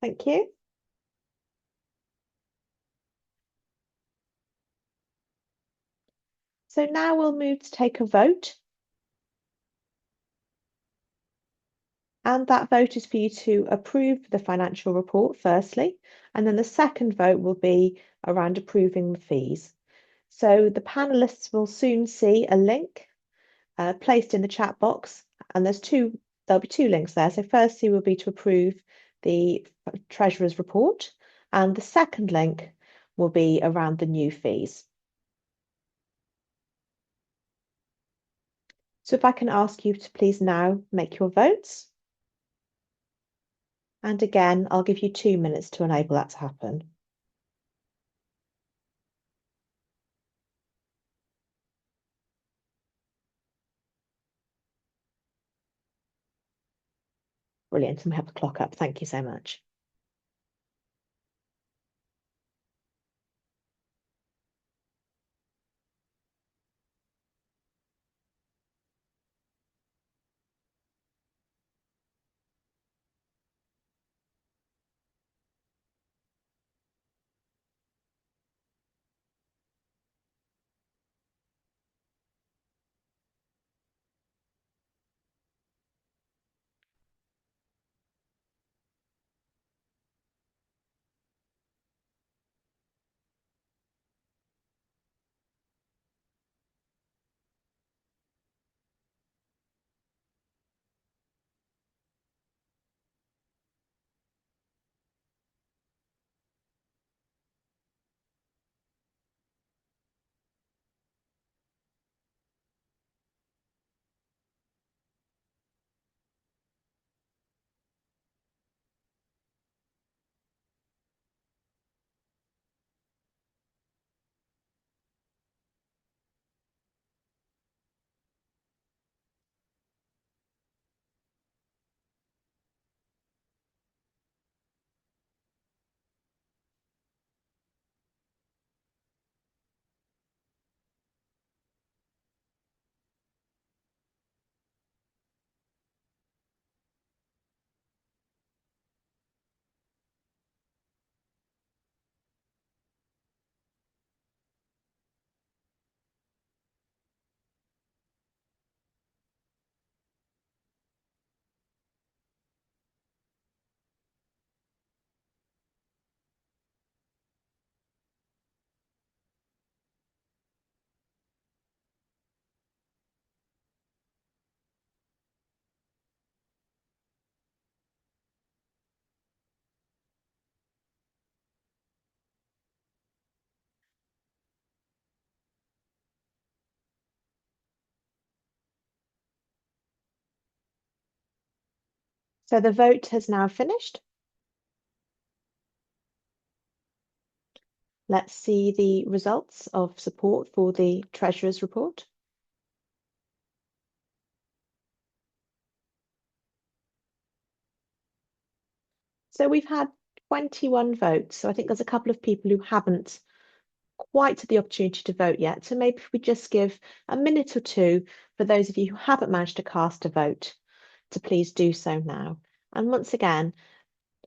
A: Thank you. So now we'll move to take a vote. And that vote is for you to approve the financial report, firstly. And then the second vote will be around approving the fees. So the panelists will soon see a link placed in the chat box. And there'll be two links there. So firstly will be to approve the Treasurer's report. And the second link will be around the new fees. So if I can ask you to please now make your votes. And again, I'll give you 2 minutes to enable that to happen. Brilliant, and we have the clock up. Thank you so much. So the vote has now finished. Let's see the results of support for the Treasurer's report. So we've had 21 votes. So I think there's a couple of people who haven't quite had the opportunity to vote yet. So maybe if we just give a minute or two for those of you who haven't managed to cast a vote to please do so now. And once again,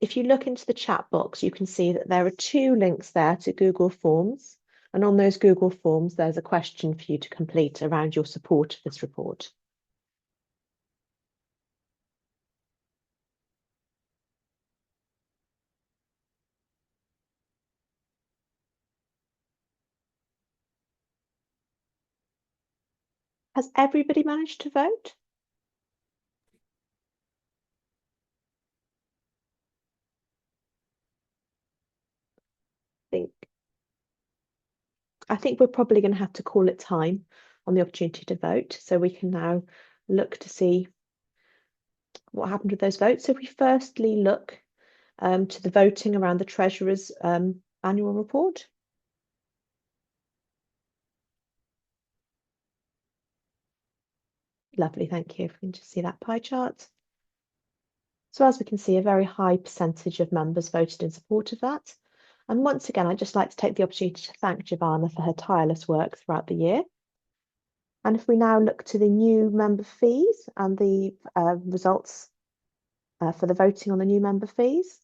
A: if you look into the chat box, you can see that there are 2 links there to Google Forms. And on those Google Forms, there's a question for you to complete around your support of this report. Has everybody managed to vote? I think we're probably going to have to call it time on the opportunity to vote. So we can now look to see what happened with those votes. So if we firstly look to the voting around the Treasurer's annual report. Lovely, thank you. If we can just see that pie chart. So as we can see, a very high percentage of members voted in support of that. And once again, I'd just like to take the opportunity to thank Giovanna for her tireless work throughout the year. And if we now look to the new member fees and the results for the voting on the new member fees.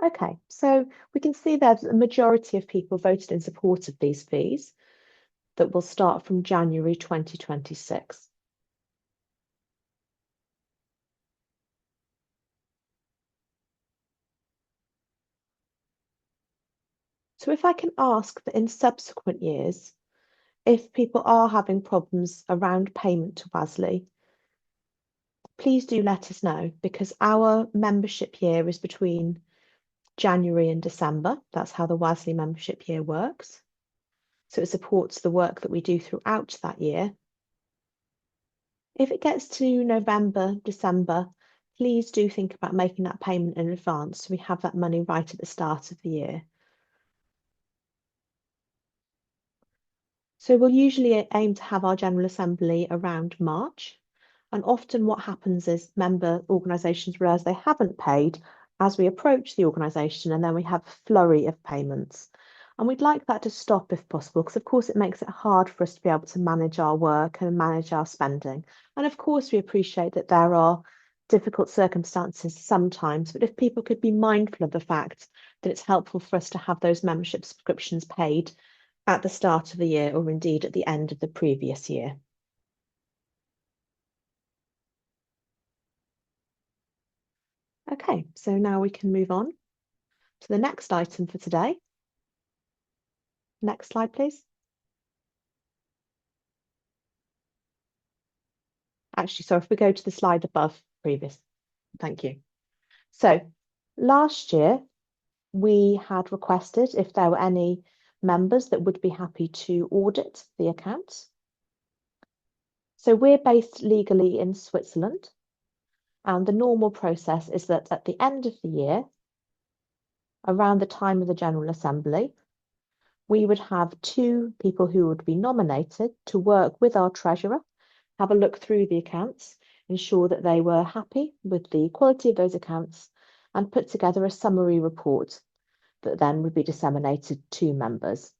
A: Okay, so we can see that a majority of people voted in support of these fees that will start from January 2026. So if I can ask that in subsequent years, if people are having problems around payment to WASLI, please do let us know, because our membership year is between January and December. That's how the WASLI membership year works. So it supports the work that we do throughout that year. If it gets to November, December, please do think about making that payment in advance so we have that money right at the start of the year. So we'll usually aim to have our General Assembly around March. And often what happens is member organisations realise they haven't paid as we approach the organisation, and then we have a flurry of payments. And we'd like that to stop if possible, because of course it makes it hard for us to be able to manage our work and manage our spending. And of course we appreciate that there are difficult circumstances sometimes, but if people could be mindful of the fact that it's helpful for us to have those membership subscriptions paid at the start of the year, or indeed at the end of the previous year. Okay, so now we can move on to the next item for today. Next slide, please. Actually, sorry, if we go to the slide above previous. Thank you. So last year, we had requested if there were any members that would be happy to audit the accounts. So we're based legally in Switzerland, and the normal process is that at the end of the year, around the time of the General Assembly, we would have 2 people who would be nominated to work with our treasurer, have a look through the accounts, ensure that they were happy with the quality of those accounts, and put together a summary report that then would be disseminated to members,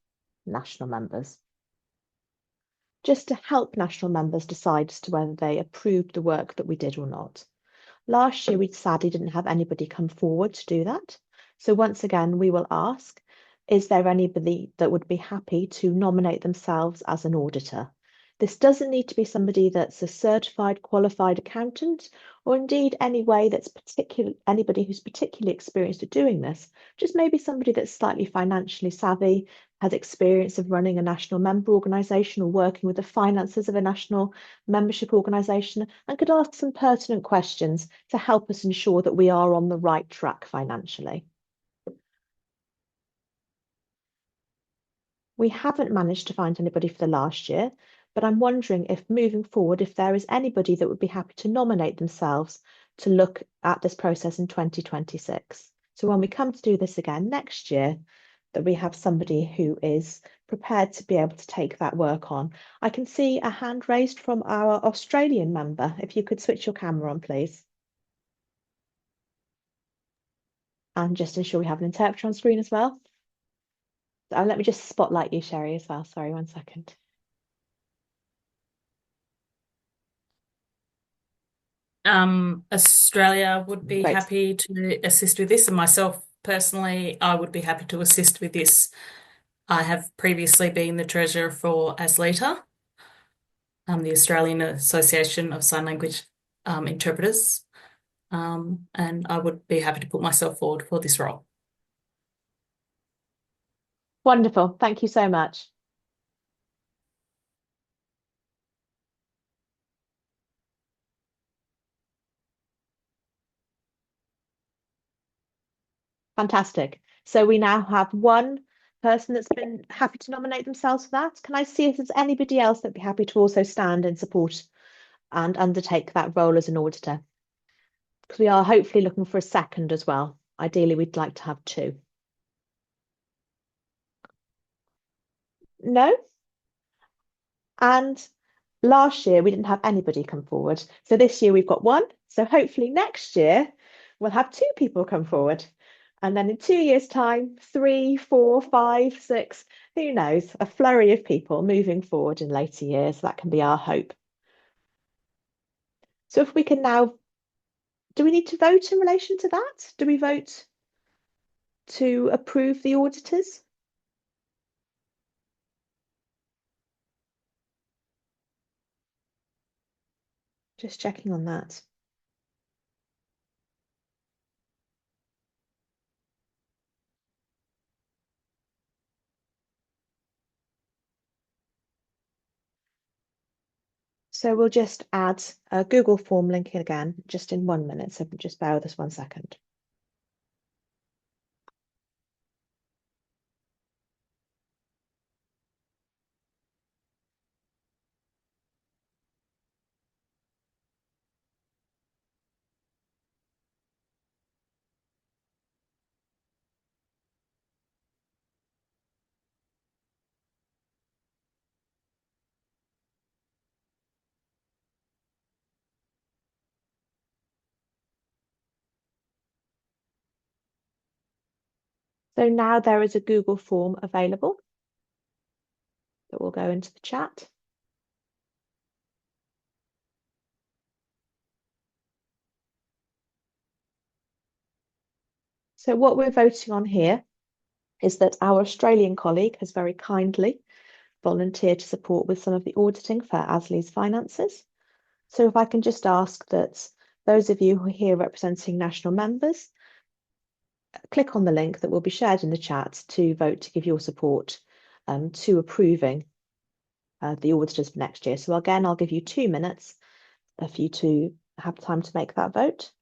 A: national members, just to help national members decide as to whether they approved the work that we did or not. Last year, we sadly didn't have anybody come forward to do that. So once again, we will ask, is there anybody that would be happy to nominate themselves as an auditor? This doesn't need to be somebody that's a certified, qualified accountant, or indeed anybody who's particularly experienced at doing this. Just maybe somebody that's slightly financially savvy, has experience of running a national member organisation or working with the finances of a national membership organisation, and could ask some pertinent questions to help us ensure that we are on the right track financially. We haven't managed to find anybody for the last year, but I'm wondering if moving forward, if there is anybody that would be happy to nominate themselves to look at this process in 2026. So when we come to do this again next year, that we have somebody who is prepared to be able to take that work on. I can see a hand raised from our Australian member. If you could switch your camera on, please. And just ensure we have an interpreter on screen as well. Let me just spotlight you, Sherry, as well. Sorry, 1 second.
C: Australia would be
A: Great.
C: happy to assist with this, and myself personally, I would be happy to assist with this. I have previously been the treasurer for WASLI GA, the Australian Association of Sign Language Interpreters, and I would be happy to put myself forward for this role.
A: Wonderful. Thank you so much. Fantastic. So we now have one person that's been happy to nominate themselves for that. Can I see if there's anybody else that'd be happy to also stand in support and undertake that role as an auditor? Because we are hopefully looking for a second as well. Ideally, we'd like to have two. No? And last year we didn't have anybody come forward. So this year we've got one. So hopefully next year we'll have two people come forward. And then in 2 years' time, 3, 4, 5, 6, who knows, a flurry of people moving forward in later years. That can be our hope. So if we can now, do we need to vote in relation to that? Do we vote to approve the auditors? Just checking on that. So we'll just add a Google form link in again, just in 1 minute. So just bear with us 1 second. So now there is a Google form available that will go into the chat. So what we're voting on here is that our Australian colleague has very kindly volunteered to support with some of the auditing for WASLI's finances. So if I can just ask that those of you who are here representing national members, click on the link that will be shared in the chat to vote to give your support to approving the auditors for next year. So again, I'll give you 2 minutes for you to have time to make that vote.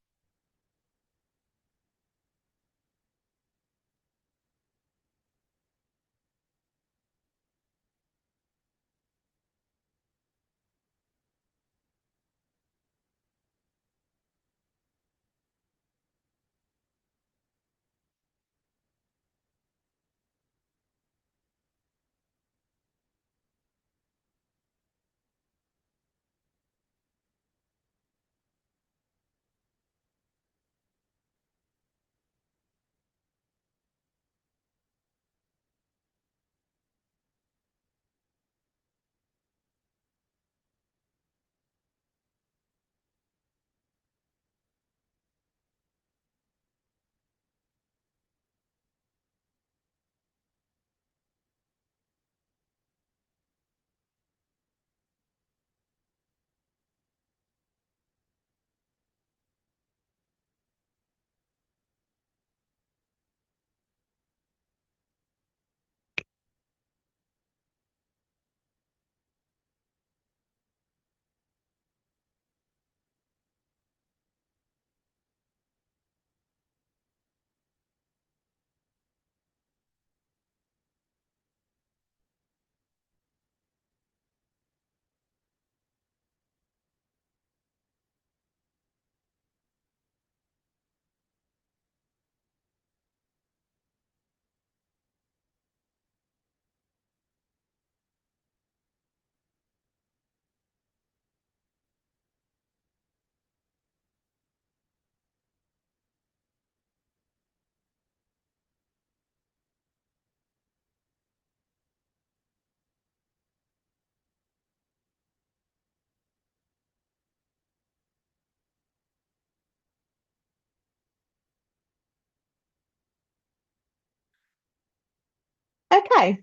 A: Okay.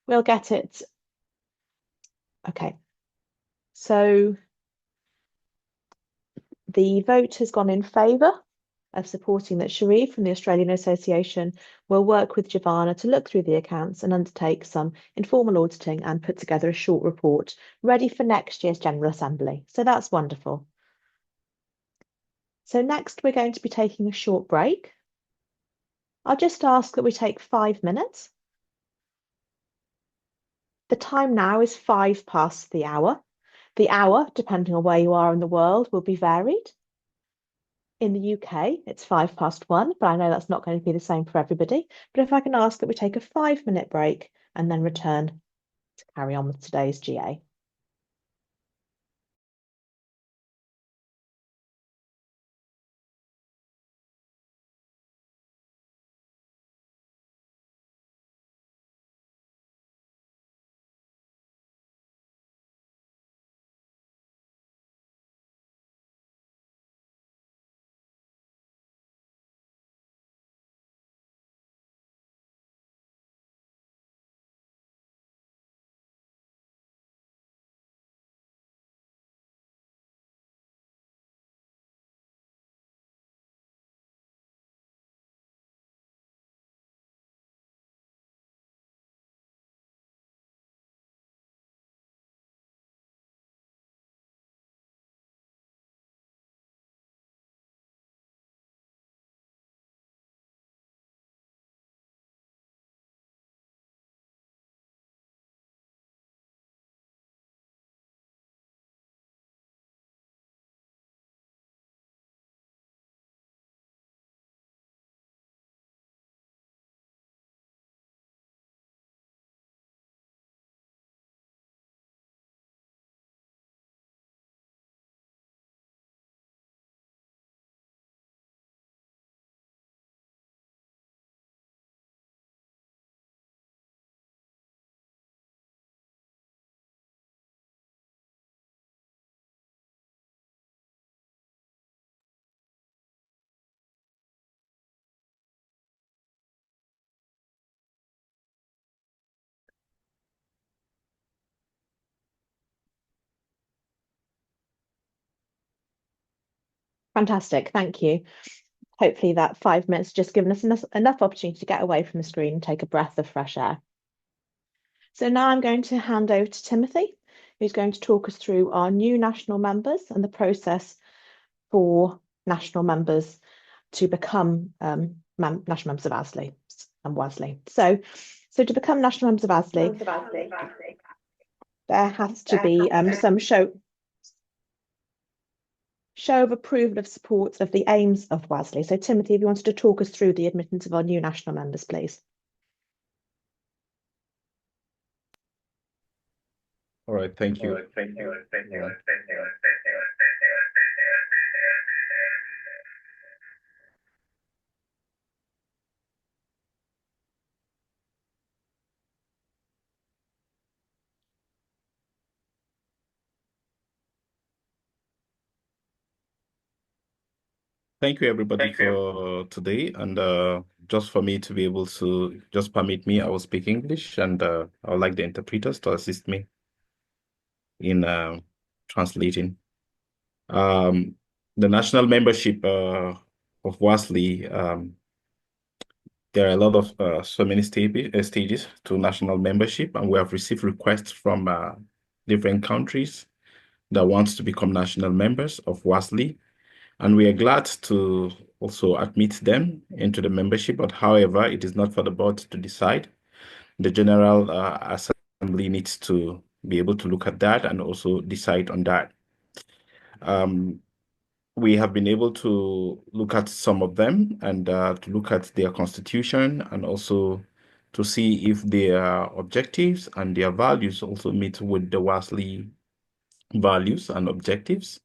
A: We'll get it. Okay. So the vote has gone in favour of supporting that Sharif from the Australian Association will work with Giovanna to look through the accounts and undertake some informal auditing and put together a short report ready for next year's General Assembly. So that's wonderful. So next we're going to be taking a short break. I'll just ask that we take 5 minutes. The time now is 5 past the hour. The hour, depending on where you are in the world, will be varied. In the UK, it's 1, but I know that's not going to be the same for everybody. But if I can ask that we take a 5-minute break and then return to carry on with today's GA. Fantastic, thank you. Hopefully that 5 minutes just given us enough opportunity to get away from the screen and take a breath of fresh air. So now I'm going to hand over to Timothy, who's going to talk us through our new national members and the process for national members to become national members of WASLI and WASLI. So to become national members of WASLI, there has to be some show of approval of support of the aims of WASLI. So Timothy, if you wanted to talk us through the admittance of our new national members, please.
F: All right, thank you. Thank you, everybody, for today. And just for me to be able to just permit me, I will speak English, and I would like the interpreters to assist me in translating. The national membership of WASLI, there are a lot of so many stages to national membership, and we have received requests from different countries that want to become national members of WASLI. And we are glad to also admit them into the membership, but however, it is not for the board to decide. The General Assembly needs to be able to look at that and also decide on that. We have been able to look at some of them and to look at their constitution and also to see if their objectives and their values also meet with the WASLI values and objectives.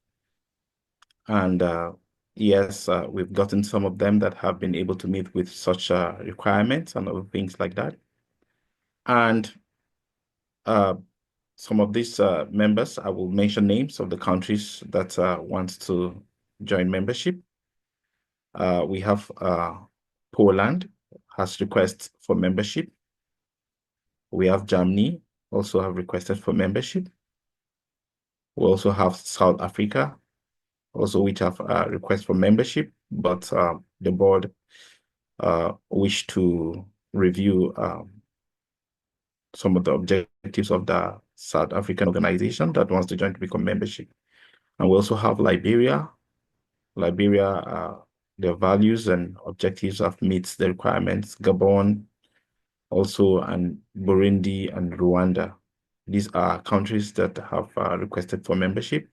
F: And yes, we've gotten some of them that have been able to meet with such requirements and other things like that. And some of these members, I will mention names of the countries that want to join membership. We have Poland, has requests for membership. We have Germany also have requested for membership. We also have South Africa, also which have requests for membership, but the board wish to review some of the objectives of the South African organization that wants to join to become membership. And we also have Liberia. Liberia, their values and objectives have met the requirements. Gabon, also, and Burundi and Rwanda. These are countries that have requested for membership.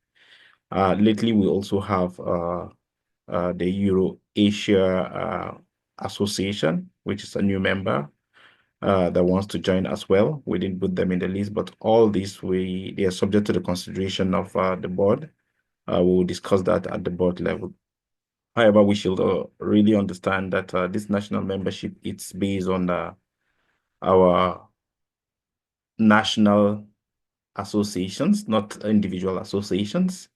F: Lately, we also have the Euro-Asia Association, which is a new member that wants to join as well. We didn't put them in the list, but all these, they are subject to the consideration of the board. We will discuss that at the board level. However, we should really understand that this national membership, it's based on our national associations, not individual associations.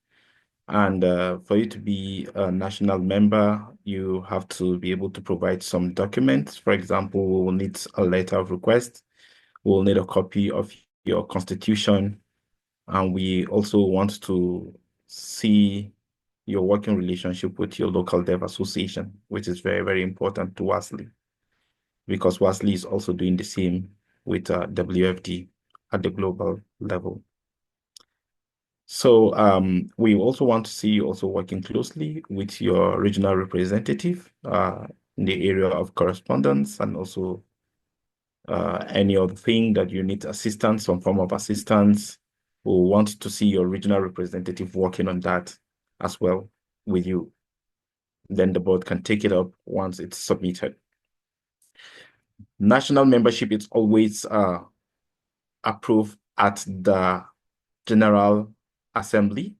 F: And for you to be a national member, you have to be able to provide some documents. For example, we will need a letter of request. We will need a copy of your constitution. And we also want to see your working relationship with your local dev association, which is very, very important to WASLI, because WASLI is also doing the same with WFD at the global level. So we also want to see you also working closely with your regional representative in the area of correspondence, and also any other thing that you need assistance, some form of assistance. We want to see your regional representative working on that as well with you. Then the board can take it up once it's submitted. National membership is always approved at the General Assembly.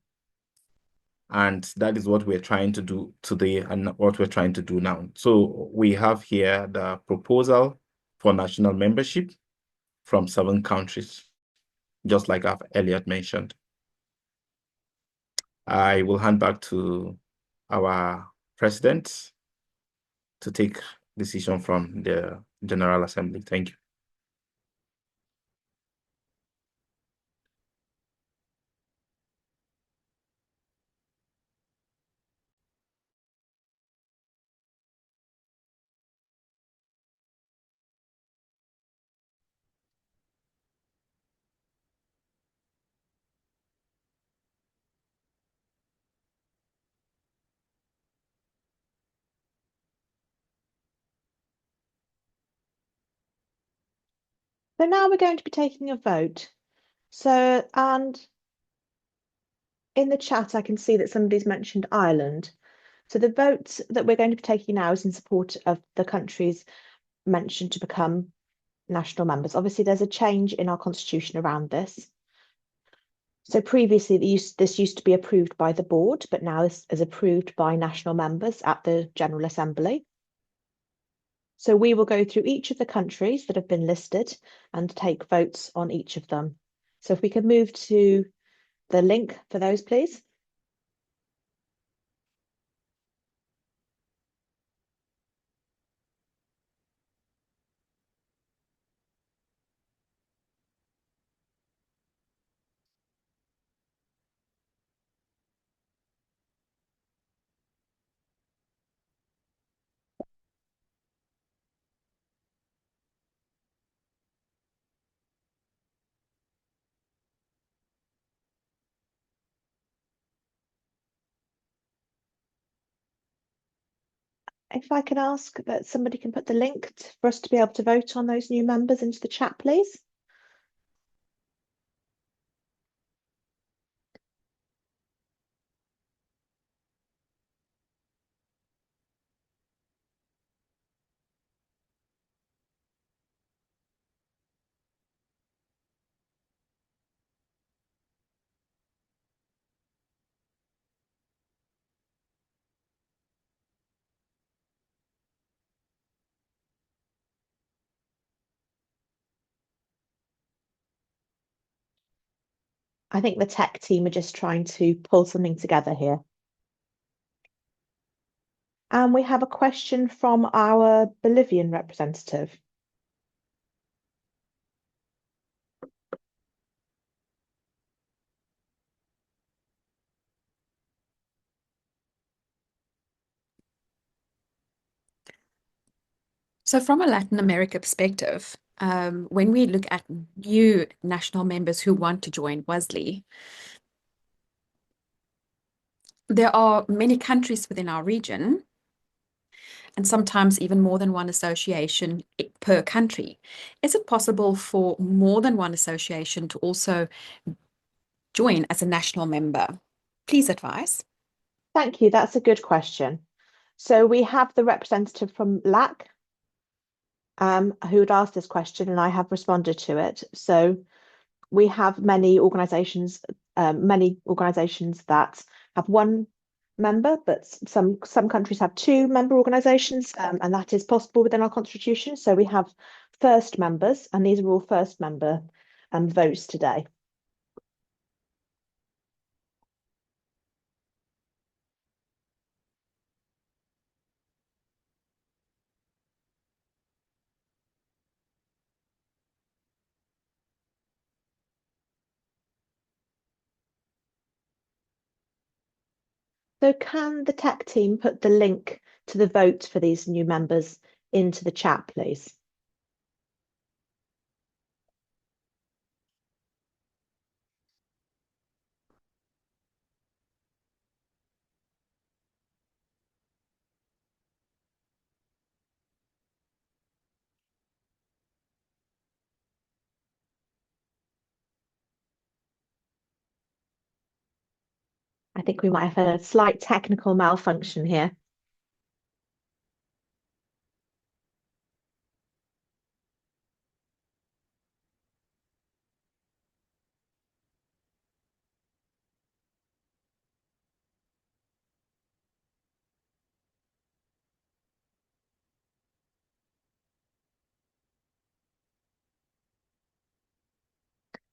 F: And that is what we're trying to do today and what we're trying to do now. So we have here the proposal for national membership from 7 countries, just like I've earlier mentioned. I will hand back to our president to take decision from the General Assembly. Thank you.
A: So now we're going to be taking a vote. So, and in the chat, I can see that somebody's mentioned Ireland. So the vote that we're going to be taking now is in support of the countries mentioned to become national members. Obviously, there's a change in our constitution around this. So previously, this used to be approved by the board, but now this is approved by national members at the General Assembly. So we will go through each of the countries that have been listed and take votes on each of them. So if we can move to the link for those, please. If I can ask that somebody can put the link for us to be able to vote on those new members into the chat, please. I think the tech team are just trying to pull something together here. And we have a question from our Bolivian representative.
E: So from a Latin America perspective, when we look at new national members who want to join WASLI, there are many countries within our region, and sometimes even more than one association per country. Is it possible for more than one association to also join as a national member? Please advise.
A: Thank you. That's a good question. So we have the representative from LAC who had asked this question, and I have responded to it. So we have many organisations that have one member, but some countries have two member organisations, and that is possible within our constitution. So we have first members, and these are all first member votes today. So can the tech team put the link to the vote for these new members into the chat, please? I think we might have a slight technical malfunction here.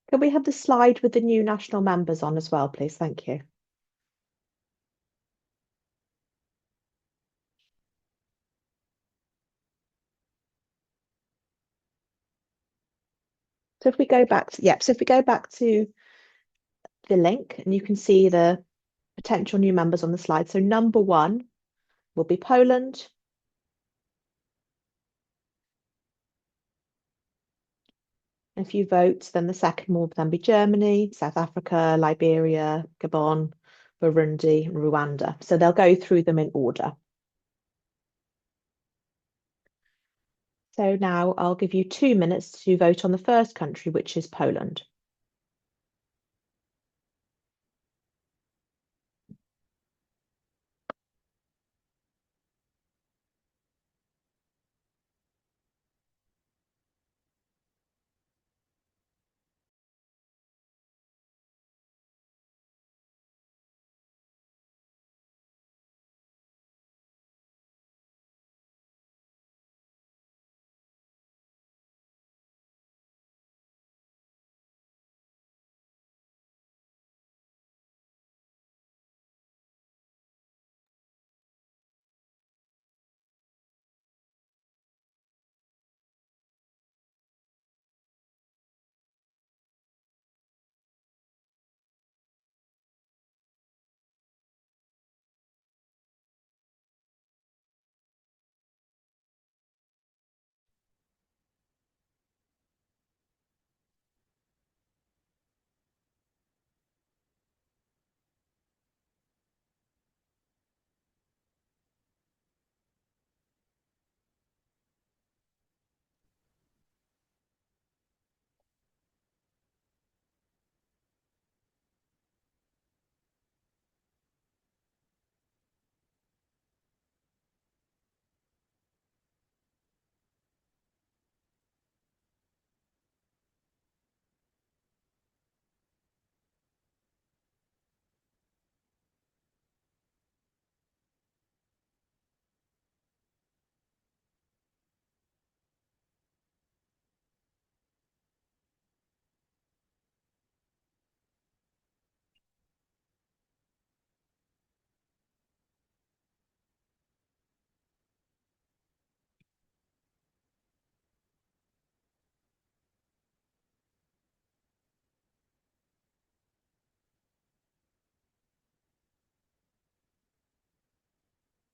A: Can we have the slide with the new national members on as well, please? Thank you. So if we go back to, so if we go back to the link, and you can see the potential new members on the slide. So number 1 will be Poland. And if you vote, then the second will then be Germany, South Africa, Liberia, Gabon, Burundi, and Rwanda. So they'll go through them in order. So now I'll give you 2 minutes to vote on the first country, which is Poland.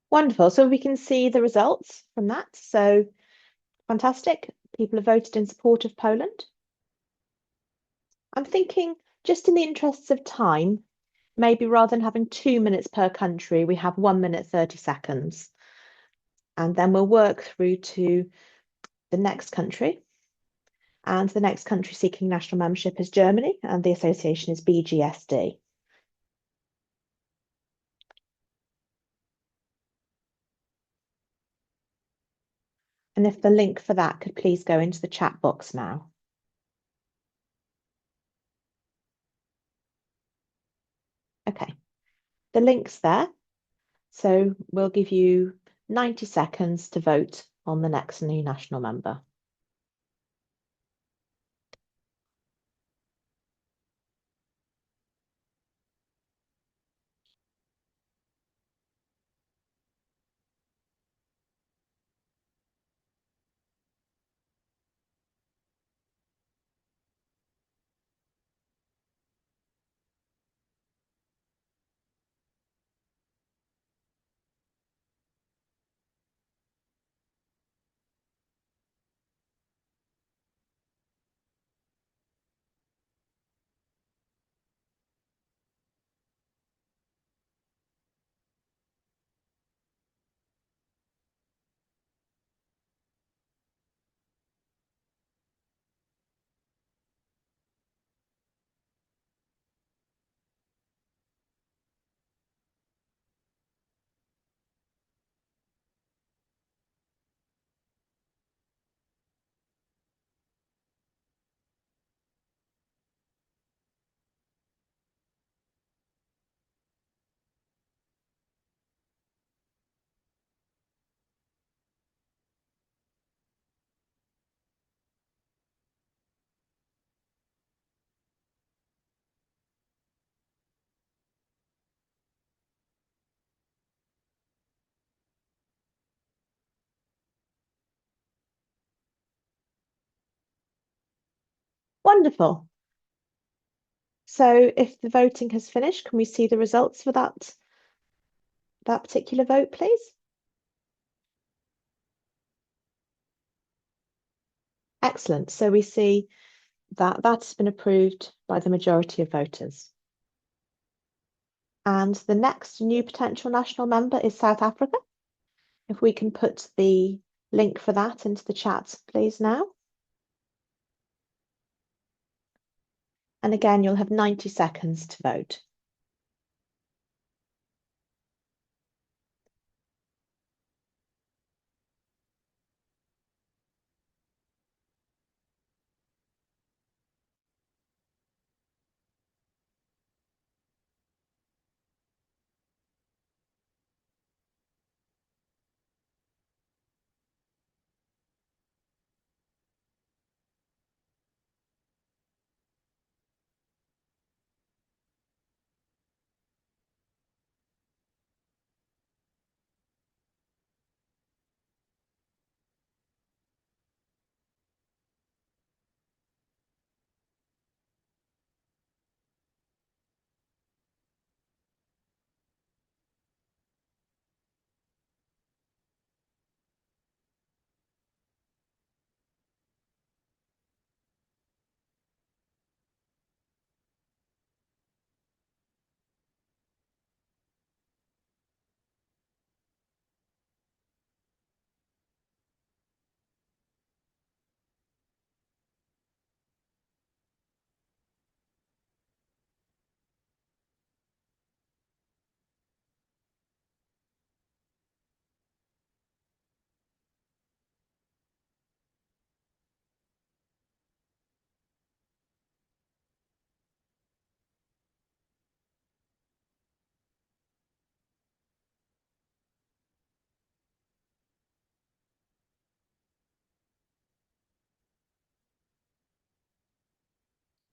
A: Wonderful. So we can see the results from that. So fantastic. People have voted in support of Poland. I'm thinking, just in the interests of time, maybe rather than having 2 minutes per country, we have 1 minute 30 seconds. And then we'll work through to the next country. And the next country seeking national membership is Germany, and the association is BGSD. And if the link for that could please go into the chat box now. Okay, the link's there. So we'll give you 90 seconds to vote on the next new national member. Wonderful. So if the voting has finished, can we see the results for that particular vote, please? Excellent. So we see that that's been approved by the majority of voters. And the next new potential national member is South Africa. If we can put the link for that into the chat, please, now. And again, you'll have 90 seconds to vote.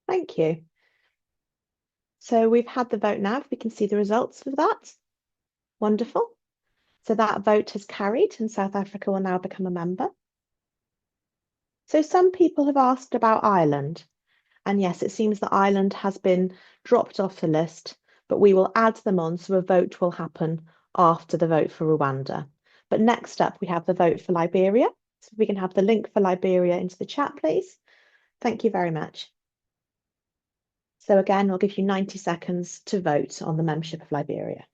A: Thank you. So we've had the vote now. If we can see the results of that. Wonderful. So that vote has carried and South Africa will now become a member. So some people have asked about Ireland. And yes, it seems that Ireland has been dropped off the list, but we will add them on so a vote will happen after the vote for Rwanda. But next up, we have the vote for Liberia. So if we can have the link for Liberia into the chat, please. Thank you very much. So again, I'll give you 90 seconds to vote on the membership of Liberia.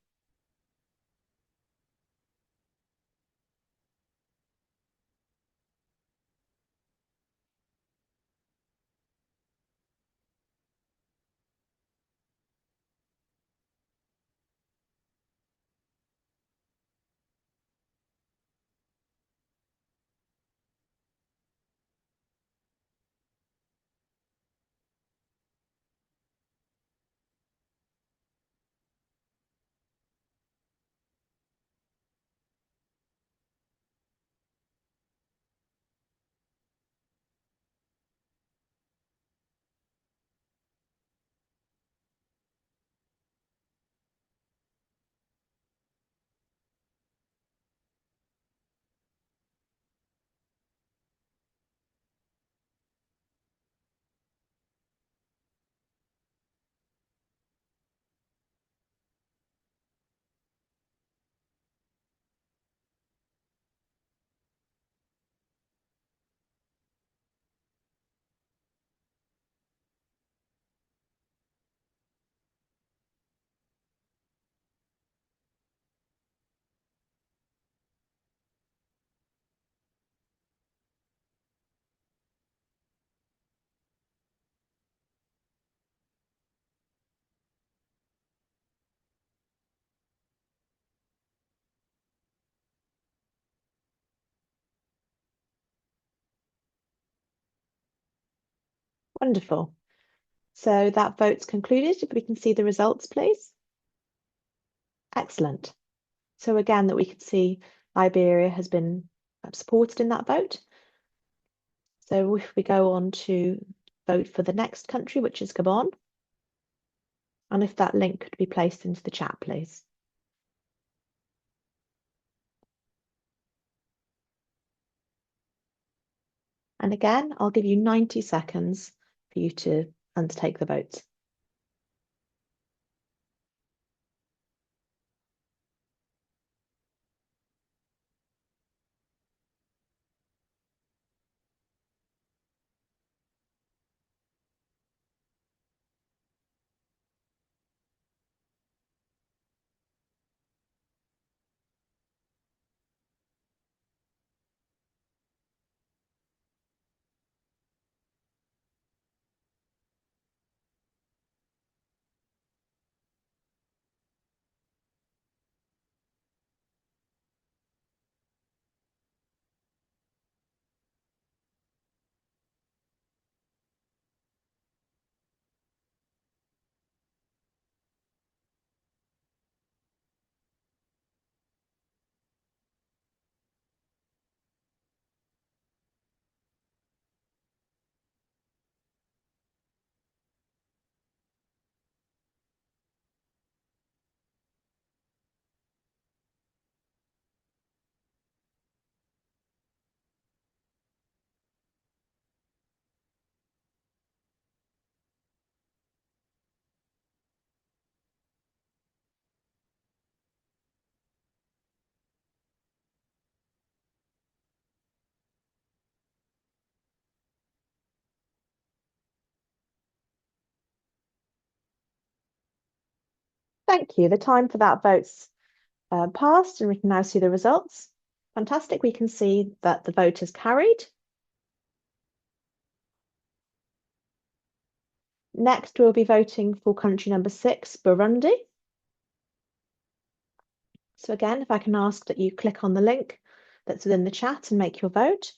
A: Wonderful. So that vote's concluded. If we can see the results, please. Excellent. So again, that we can see Liberia has been supported in that vote. So if we go on to vote for the next country, which is Gabon, and if that link could be placed into the chat, please. And again, I'll give you 90 seconds for you to undertake the vote. Thank you. The time for that vote's passed, and we can now see the results. Fantastic. We can see that the vote is carried. Next, we'll be voting for country number 6, Burundi. So again, if I can ask that you click on the link that's within the chat and make your vote.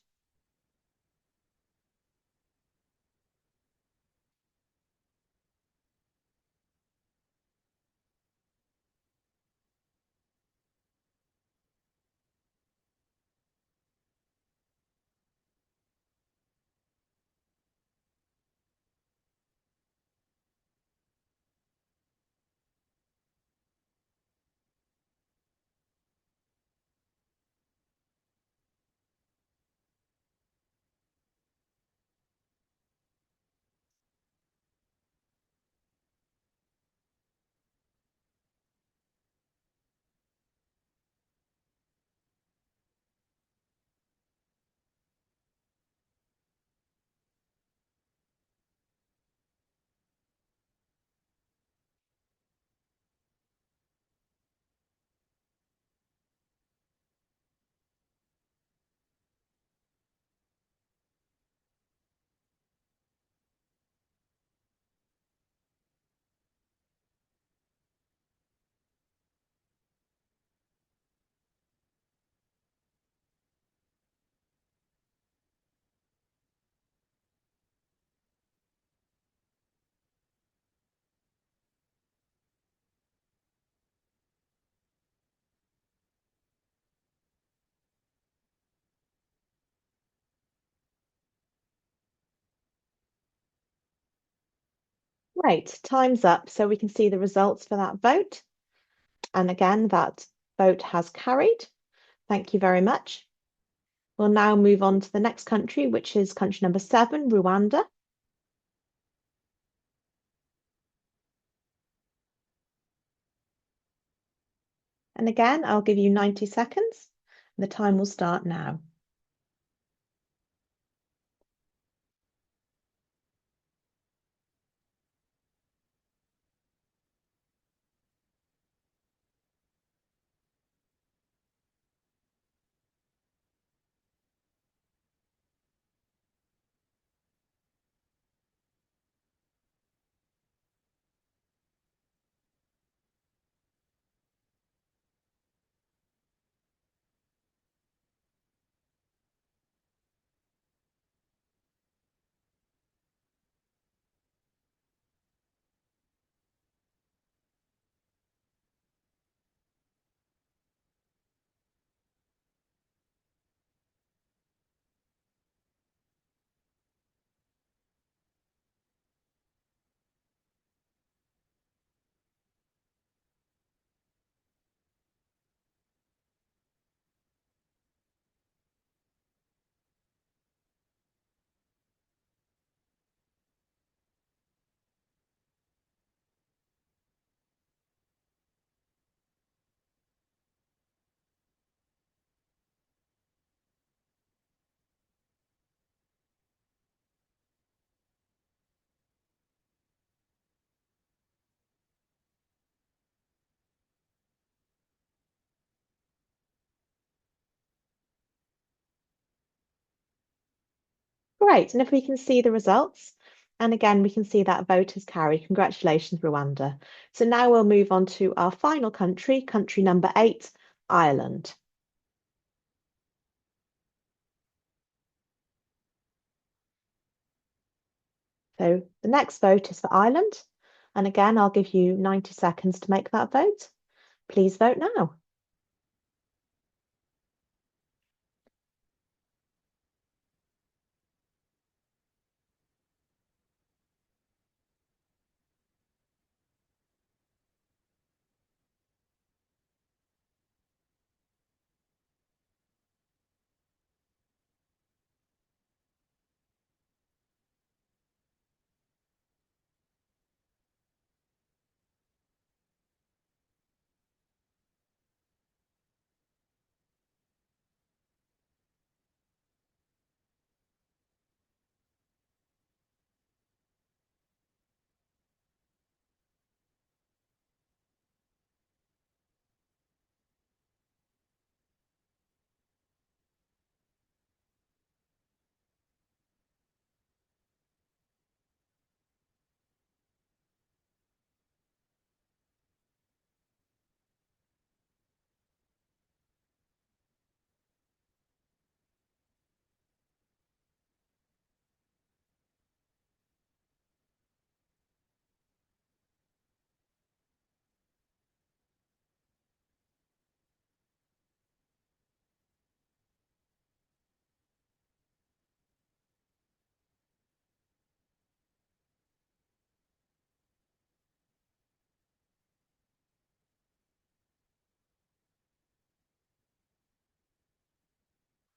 A: Great, time's up, so we can see the results for that vote. And again, that vote has carried. Thank you very much. We'll now move on to the next country, which is country number 7, Rwanda. And again, I'll give you 90 seconds. The time will start now. Great, and if we can see the results, and again, we can see that vote has carried. Congratulations, Rwanda. So now we'll move on to our final country, country number 8, Ireland. So the next vote is for Ireland. And again, I'll give you 90 seconds to make that vote. Please vote now.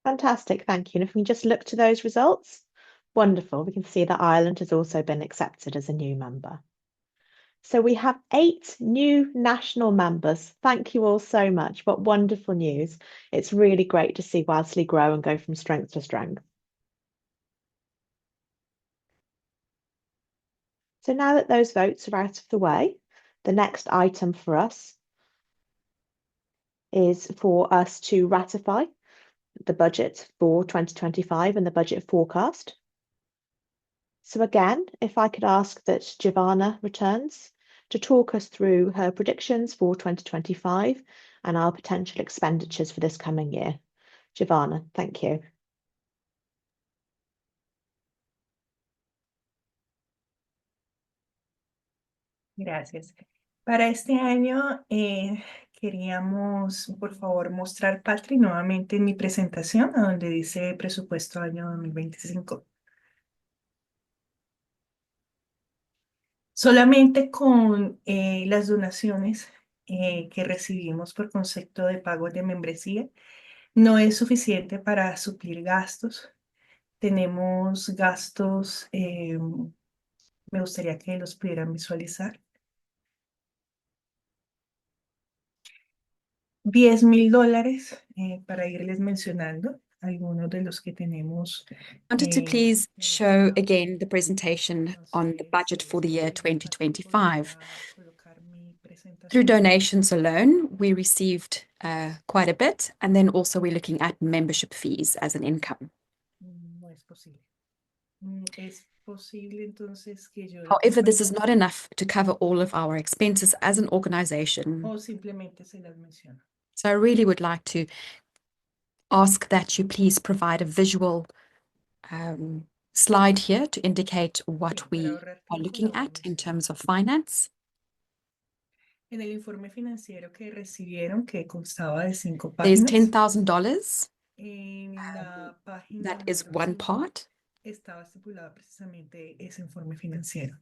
A: Fantastic, thank you. And if we can just look to those results, wonderful. We can see that Ireland has also been accepted as a new member. So we have 8 new national members. Thank you all so much. What wonderful news. It's really great to see WASLI grow and go from strength to strength. So now that those votes are out of the way, the next item for us is for us to ratify the budget for 2025 and the budget forecast. So again, if I could ask that Giovanna returns to talk us through her predictions for 2025 and our potential expenditures for this coming year. Giovanna, thank you.
D: Gracias. Para este año queríamos, por favor, mostrar Patri nuevamente en mi presentación, a donde dice presupuesto año 2025. Solamente con las donaciones que recibimos por concepto de pago de membresía no es suficiente para suplir gastos. Tenemos gastos, me gustaría que los pudieran visualizar. $10,000 para irles mencionando algunos de los que tenemos.
E: Wanted to please show again the presentation on the budget for the year
D: Entonces,
E: 2025.
D: colocar mi
E: Through
D: presentación.
E: donations alone, we received quite a bit, and then also we're looking at membership fees as an income.
D: No es posible. Es posible entonces que yo lo
E: However, this is
D: comparta
E: not enough to cover all of our expenses as an organization.
D: o simplemente se las menciono.
E: So I really would like to ask that you please provide a visual slide here to indicate what
D: Sí,
E: we
D: para ahorrar
E: are
D: tiempo,
E: looking
D: la voy a
E: at in
D: mencionar.
E: terms of finance.
D: En el informe financiero que recibieron, que constaba de 5
E: There's
D: páginas,
E: $10,000.
D: en la página
E: That is
D: número
E: one
D: 5
E: part.
D: estaba estipulado precisamente ese informe financiero.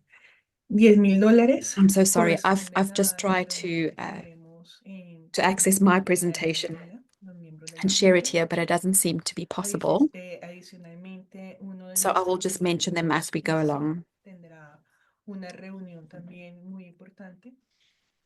D: $10,000
E: I'm so sorry. I've
D: corresponden
E: just
D: a
E: tried
D: las
E: to
D: reuniones que tendremos en
E: access my
D: la
E: presentation
D: asamblea, los miembros de la
E: and share it
D: asamblea.
E: here, but it doesn't seem to be possible.
D: Adicionalmente, uno de
E: So I will
D: nuestros
E: just mention them as we go
D: miembros
E: along.
D: tendrá una reunión también muy importante.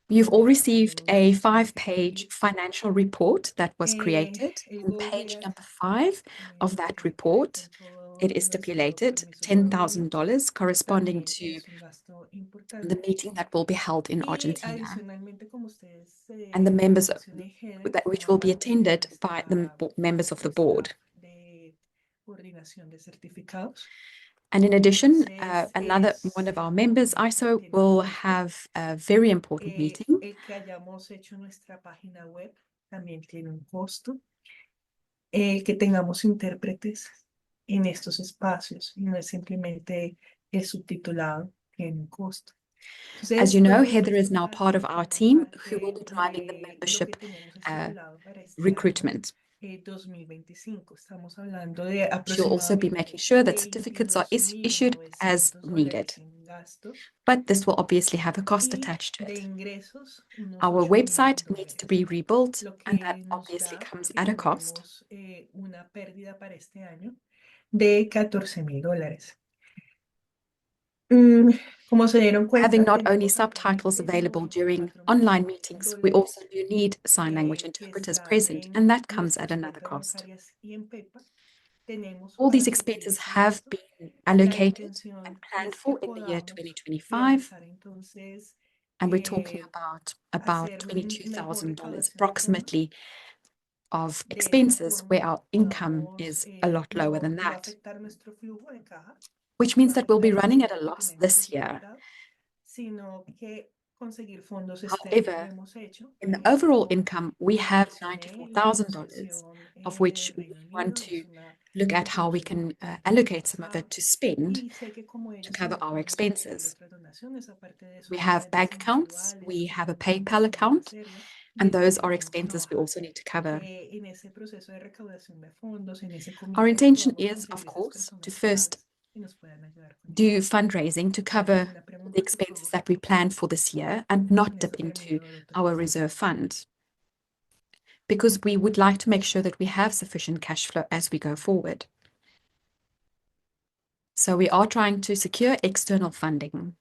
E: You've all
D: donde
E: received
D: haremos
E: a
D: varios
E: 5-page financial report that was created.
D: el
E: On
D: go
E: page
D: get,
E: number 5 of that report,
D: con todos
E: it is
D: nuestros
E: stipulated
D: permisos de reunión,
E: $10,000 corresponding
D: también
E: to
D: es un gasto
E: the
D: importante.
E: meeting that will be held in
D: Y
E: Argentina
D: adicionalmente, como ustedes
E: and the members
D: menciona en header,
E: that which
D: forma
E: will be
D: parte de
E: attended by the
D: nuestra
E: members of the board.
D: staff de coordinación de certificados.
E: And in addition,
D: Entonces,
E: another one of our members, ISO,
D: tiene
E: will
D: presente,
E: have a very important meeting.
D: el que hayamos hecho nuestra página web también tiene un costo. Que tengamos intérpretes en estos espacios y no es simplemente el subtitulado que tiene un costo. Entonces,
E: As you know,
D: todas
E: Heather is now
D: estas
E: part of our
D: forman
E: team who will
D: parte
E: be driving the
D: de lo que
E: membership
D: tenemos estipulado para este
E: recruitment.
D: año 2025. Estamos hablando de
E: She'll also be
D: aproximadamente
E: making sure that certificates are issued as needed.
D: $22,900 en gastos
E: But this will obviously have a cost
D: y
E: attached to
D: de
E: it.
D: ingresos unos
E: Our website needs to
D: $8,000,
E: be rebuilt,
D: lo
E: and
D: que
E: that
D: nos
E: obviously
D: da
E: comes
D: que
E: at a cost.
D: tendremos una pérdida para este año de $14,000. Como se dieron cuenta,
E: Having not only
D: tenemos
E: subtitles
D: actualmente
E: available during online meetings, we also do need sign language
D: que
E: interpreters
D: están
E: present,
D: en
E: and that comes at
D: nuestras
E: another
D: cuentas
E: cost.
D: bancarias y en PayPal. Tenemos
E: All
D: para
E: these
D: suplir
E: expenses
D: este
E: have
D: gasto.
E: been
D: La
E: allocated
D: intención
E: and planned
D: es que
E: for in the year
D: podamos
E: 2025,
D: realizar entonces
E: and we're talking
D: eh,
E: about
D: hacer mejor
E: $22,000
D: recaudación de fondos.
E: approximately of
D: De esta
E: expenses where
D: forma
E: our income
D: podamos
E: is a lot lower than
D: no
E: that,
D: afectar nuestro flujo de caja,
E: which
D: no
E: means that we'll be
D: afectar ese
E: running at a
D: dinero que
E: loss
D: tenemos
E: this
D: allí
E: year.
D: guardado, sino que conseguir fondos externos. Lo
E: However,
D: hemos hecho,
E: in the overall
D: como
E: income, we
D: les
E: have
D: mencioné, la
E: $94,000,
D: asociación
E: of
D: en
E: which
D: el
E: we
D: Reino
E: want
D: Unido
E: to
D: hizo una
E: look at how we
D: contribución
E: can
D: importante el año
E: allocate some of
D: pasado,
E: it to spend
D: y sé que como
E: to
D: ellos
E: cover
D: también
E: our
D: podemos recibir
E: expenses.
D: otras donaciones, aparte de
E: We
D: sus
E: have bank
D: cuentas
E: accounts,
D: individuales
E: we
D: que
E: have a
D: también
E: PayPal
D: podemos
E: account,
D: hacerlo, y
E: and
D: en lo
E: those
D: que
E: are
D: debemos
E: expenses we
D: trabajar.
E: also need to cover.
D: En ese proceso de recaudación de fondos, en ese
E: Our
D: comité,
E: intention
D: podamos
E: is, of
D: conseguir esas
E: course, to
D: personas
E: first
D: claves que nos puedan ayudar con
E: do
D: esto.
E: fundraising to
D: ¿Hay
E: cover
D: alguna
E: the
D: pregunta, por
E: expenses
D: favor?
E: that we planned for this year and not
D: Con
E: dip
D: esto
E: into
D: termino, doctora.
E: our reserve fund, because we would like to make sure that we have sufficient cash flow as we go forward. So we are trying to secure external funding.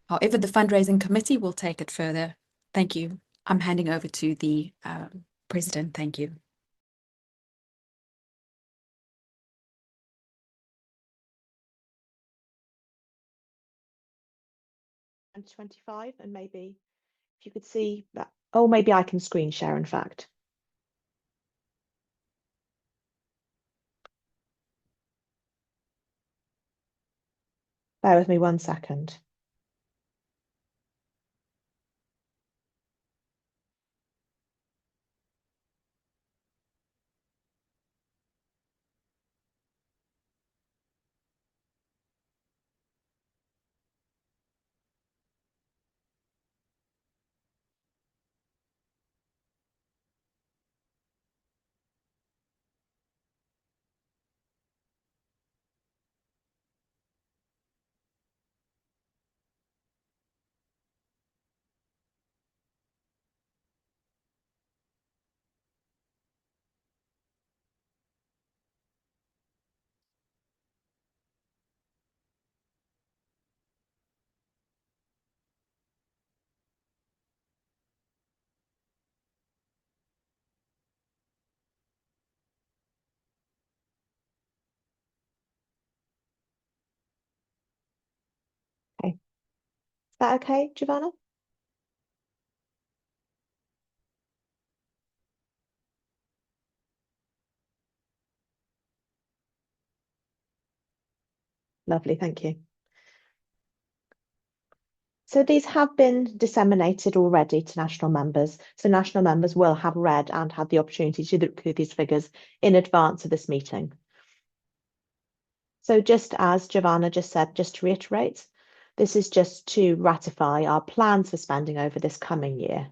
E: However, the fundraising committee will take it further. Thank you. I'm handing over to the president. Thank you.
A: And 25, and maybe if you could see that. Oh, maybe I can screen share, in fact. Bear with me 1 second. that okay, Giovanna? Lovely, thank you. So these have been disseminated already to national members. So national members will have read and had the opportunity to look through these figures in advance of this meeting. So just as Giovanna just said, just to reiterate, this is just to ratify our plans for spending over this coming year.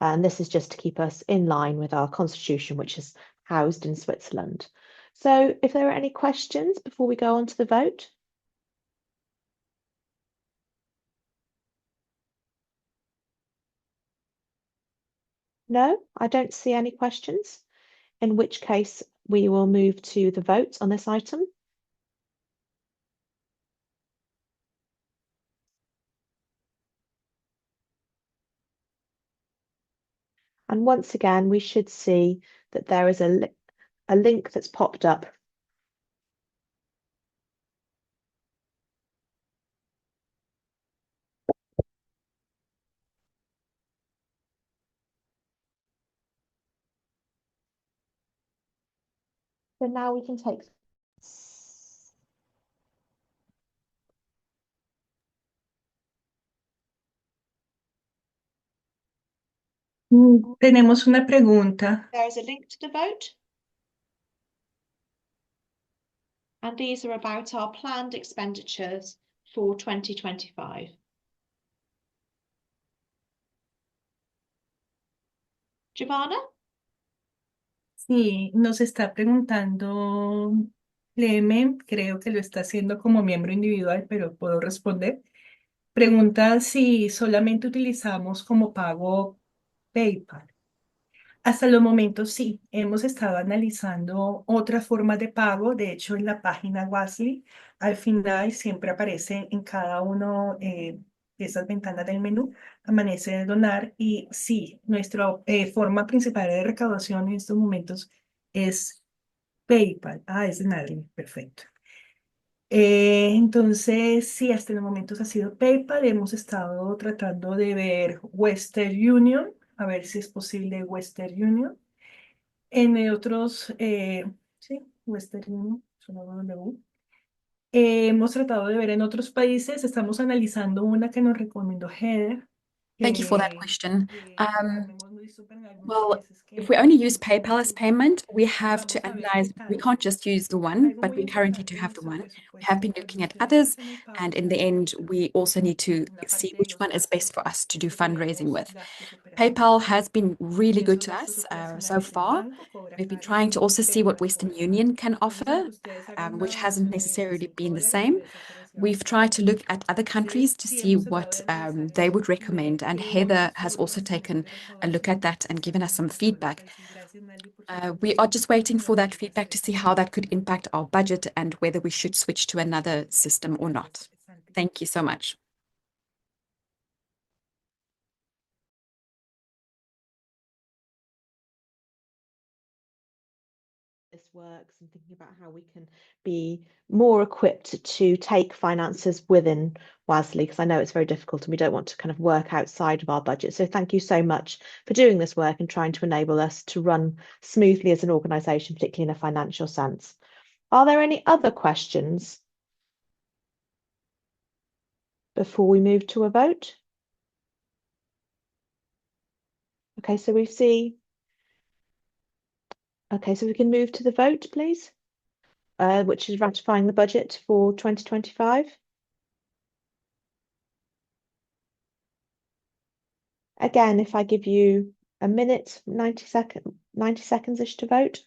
A: And this is just to keep us in line with our constitution, which is housed in Switzerland. So if there are any questions before we go on to the vote. No, I don't see any questions, in which case we will move to the vote on this item. And once again, we should see that there is a link that's popped up. So now we can take.
D: Tenemos una pregunta.
A: There is a link to the vote. And these are about our planned expenditures for 2025. Giovanna?
D: Sí, nos está preguntando Clemen, creo que lo está haciendo como miembro individual, pero puedo responder. Pregunta si solamente utilizamos como pago PayPal. Hasta los momentos sí, hemos estado analizando otras formas de pago. De hecho, en la página WASLI, al final siempre aparece en cada uno de esas ventanas del menú, amanece donar. Y sí, nuestra forma principal de recaudación en estos momentos es PayPal. Ah, es de nadie, perfecto. Entonces, sí, hasta los momentos ha sido PayPal. Hemos estado tratando de ver Western Union, a ver si es posible Western Union. En otros, sí, Western Union, solo W. Hemos tratado de ver en otros países, estamos analizando una que nos recomendó Heather.
E: Thank you for that
D: que,
E: question.
D: también hemos visto en algunos
E: Well,
D: países que
E: if we only use PayPal as payment, we have to
D: vamos a ver
E: analyze,
D: qué
E: we
D: tal.
E: can't just use the one,
D: Algo
E: but
D: muy
E: we currently
D: importante
E: do
D: en
E: have the
D: nuestro
E: one. We
D: presupuesto,
E: have been
D: al
E: looking at
D: reducir
E: others,
D: gastos en el pago,
E: and in
D: se
E: the end,
D: reduce
E: we also need to
D: una
E: see
D: parte de
E: which
D: los
E: one is best for
D: gastos
E: us to do
D: que
E: fundraising
D: teníamos
E: with.
D: gastos
E: PayPal
D: operacionales.
E: has been
D: Y
E: really good
D: esos
E: to
D: gastos
E: us so
D: operacionales el
E: far.
D: banco cobra
E: We've been
D: cargo
E: trying to also see what
D: PayPal
E: Western
D: cobra.
E: Union can
D: Entonces,
E: offer,
D: aunque ustedes hagan
E: which
D: una
E: hasn't
D: donación de
E: necessarily been the
D: $25,
E: same.
D: ustedes solo reciban
E: We've tried to
D: $50.
E: look at other countries to
D: Sí
E: see
D: hemos tratado
E: what
D: de analizar
E: they
D: eso,
E: would recommend,
D: ver
E: and
D: qué
E: Heather
D: otras
E: has also
D: formas
E: taken
D: de
E: a look at
D: recaudación
E: that and given us
D: están
E: some
D: en todos los
E: feedback.
D: países. Gracias, Nali, por su
E: We are just waiting for that
D: participación.
E: feedback to see how that could impact our budget and whether we should switch to another system or not. Thank you so much.
A: This works and thinking about how we can be more equipped to take finances within WASLI, because I know it's very difficult and we don't want to kind of work outside of our budget. So thank you so much for doing this work and trying to enable us to run smoothly as an organisation, particularly in a financial sense. Are there any other questions before we move to a vote? Okay, so we see. Okay, so we can move to the vote, please, which is ratifying the budget for 2025. Again, if I give you a minute, 90 seconds-ish to vote.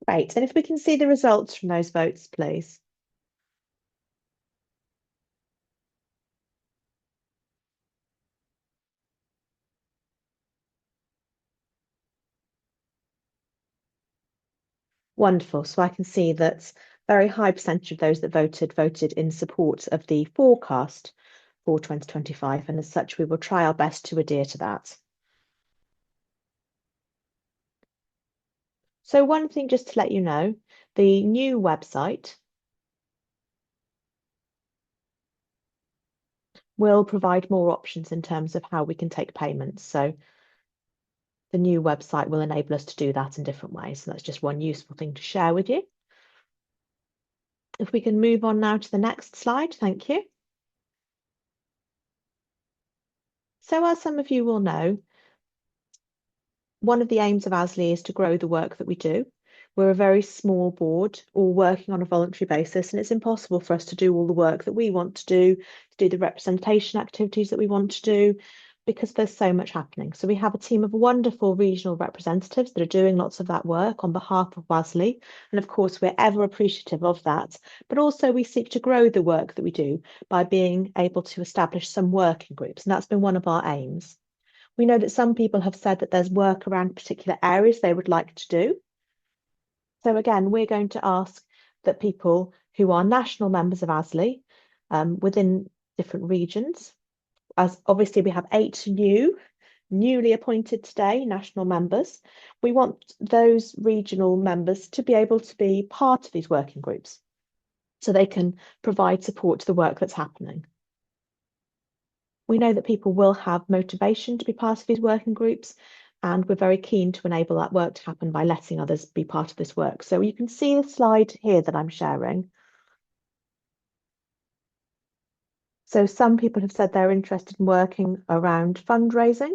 A: Great. And if we can see the results from those votes, please. Wonderful. So I can see that a very high percentage of those that voted in support of the forecast for 2025. And as such, we will try our best to adhere to that. So one thing just to let you know, the new website will provide more options in terms of how we can take payments. So the new website will enable us to do that in different ways. So that's just one useful thing to share with you. If we can move on now to the next slide, thank you. So as some of you will know, one of the aims of WASLI is to grow the work that we do. We're a very small board, all working on a voluntary basis, and it's impossible for us to do all the work that we want to do the representation activities that we want to do, because there's so much happening. So we have a team of wonderful regional representatives that are doing lots of that work on behalf of WASLI. And of course, we're ever appreciative of that. But also we seek to grow the work that we do by being able to establish some working groups. And that's been one of our aims. We know that some people have said that there's work around particular areas they would like to do. So again, we're going to ask that people who are national members of WASLI within different regions, as obviously we have 8 newly appointed today, national members, we want those regional members to be able to be part of these working groups so they can provide support to the work that's happening. We know that people will have motivation to be part of these working groups, and we're very keen to enable that work to happen by letting others be part of this work. So you can see the slide here that I'm sharing. So some people have said they're interested in working around fundraising,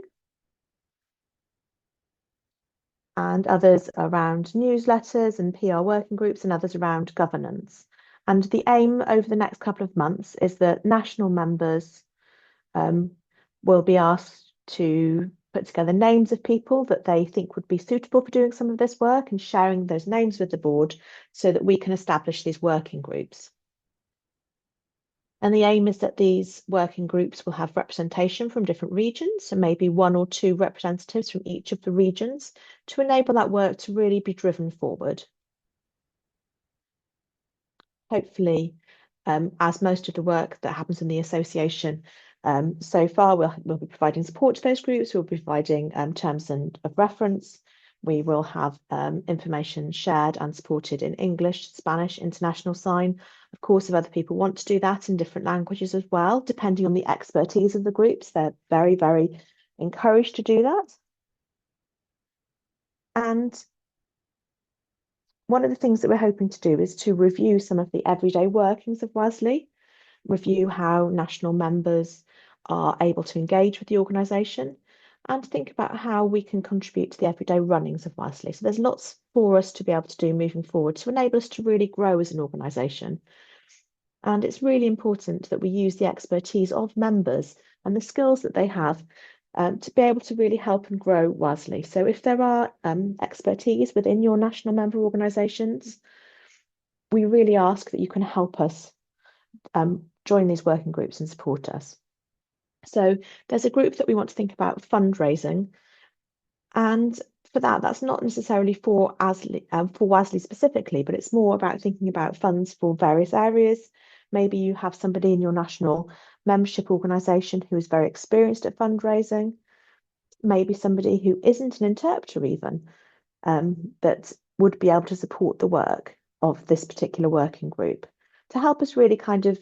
A: and others around newsletters and PR working groups, and others around governance. And the aim over the next couple of months is that national members will be asked to put together names of people that they think would be suitable for doing some of this work and sharing those names with the board so that we can establish these working groups. And the aim is that these working groups will have representation from different regions, so maybe 1 or 2 representatives from each of the regions to enable that work to really be driven forward. Hopefully, as most of the work that happens in the association so far, we'll be providing support to those groups, we'll be providing terms of reference, we will have information shared and supported in English, Spanish, International Sign. Of course, if other people want to do that in different languages as well, depending on the expertise of the groups, they're very, very encouraged to do that. And one of the things that we're hoping to do is to review some of the everyday workings of WASLI, review how national members are able to engage with the organisation, and think about how we can contribute to the everyday runnings of WASLI. So there's lots for us to be able to do moving forward to enable us to really grow as an organisation. And it's really important that we use the expertise of members and the skills that they have to be able to really help and grow WASLI. So if there are expertise within your national member organisations, we really ask that you can help us join these working groups and support us. So there's a group that we want to think about fundraising, and for that's not necessarily for WASLI specifically, but it's more about thinking about funds for various areas. Maybe you have somebody in your national membership organisation who is very experienced at fundraising, maybe somebody who isn't an interpreter even, that would be able to support the work of this particular working group to help us really kind of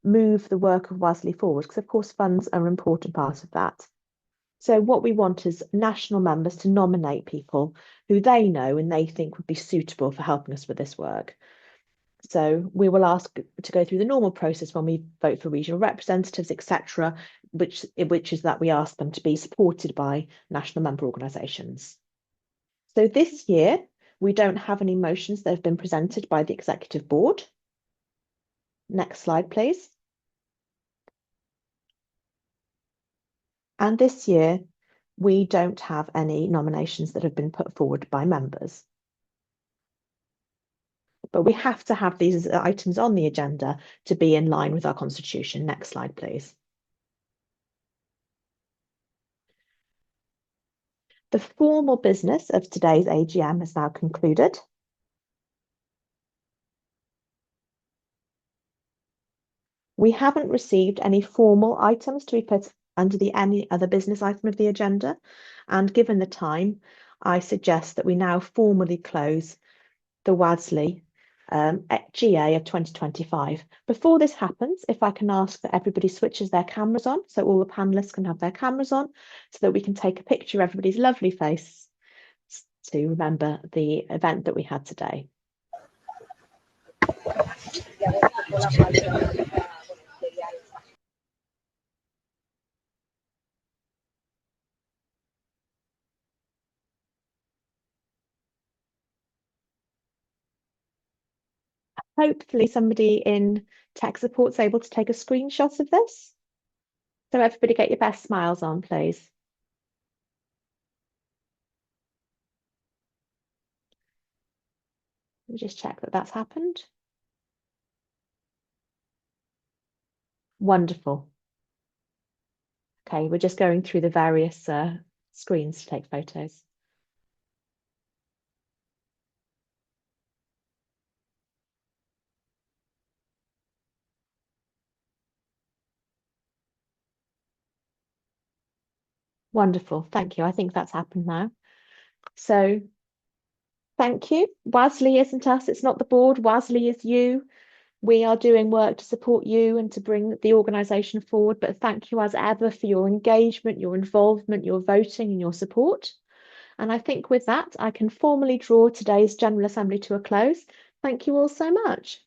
A: move the work of WASLI forward, because of course funds are an important part of that. So what we want is national members to nominate people who they know and they think would be suitable for helping us with this work. So we will ask to go through the normal process when we vote for regional representatives, etc., which is that we ask them to be supported by national member organisations. So this year, we don't have any motions that have been presented by the executive board. Next slide, please. And this year, we don't have any nominations that have been put forward by members. but we have to have these items on the agenda to be in line with our constitution. Next slide, please. The formal business of today's AGM is now concluded. We haven't received any formal items to be put under any other business item of the agenda, and given the time, I suggest that we now formally close the WASLI GA of 2025. Before this happens, if I can ask that everybody switches their cameras on, so all the panelists can have their cameras on, so that we can take a picture of everybody's lovely face to remember the event that we had today. Hopefully somebody in tech support is able to take a screenshot of this. So everybody get your best smiles on, please. Let me just check that that's happened. Wonderful. Okay, we're just going through the various screens to take photos. Wonderful, thank you. I think that's happened now. So thank you. WASLI isn't us, it's not the board. WASLI is you. We are doing work to support you and to bring the organisation forward, but thank you as ever for your engagement, your involvement, your voting and your support. And I think with that, I can formally draw today's General Assembly to a close. Thank you all so much.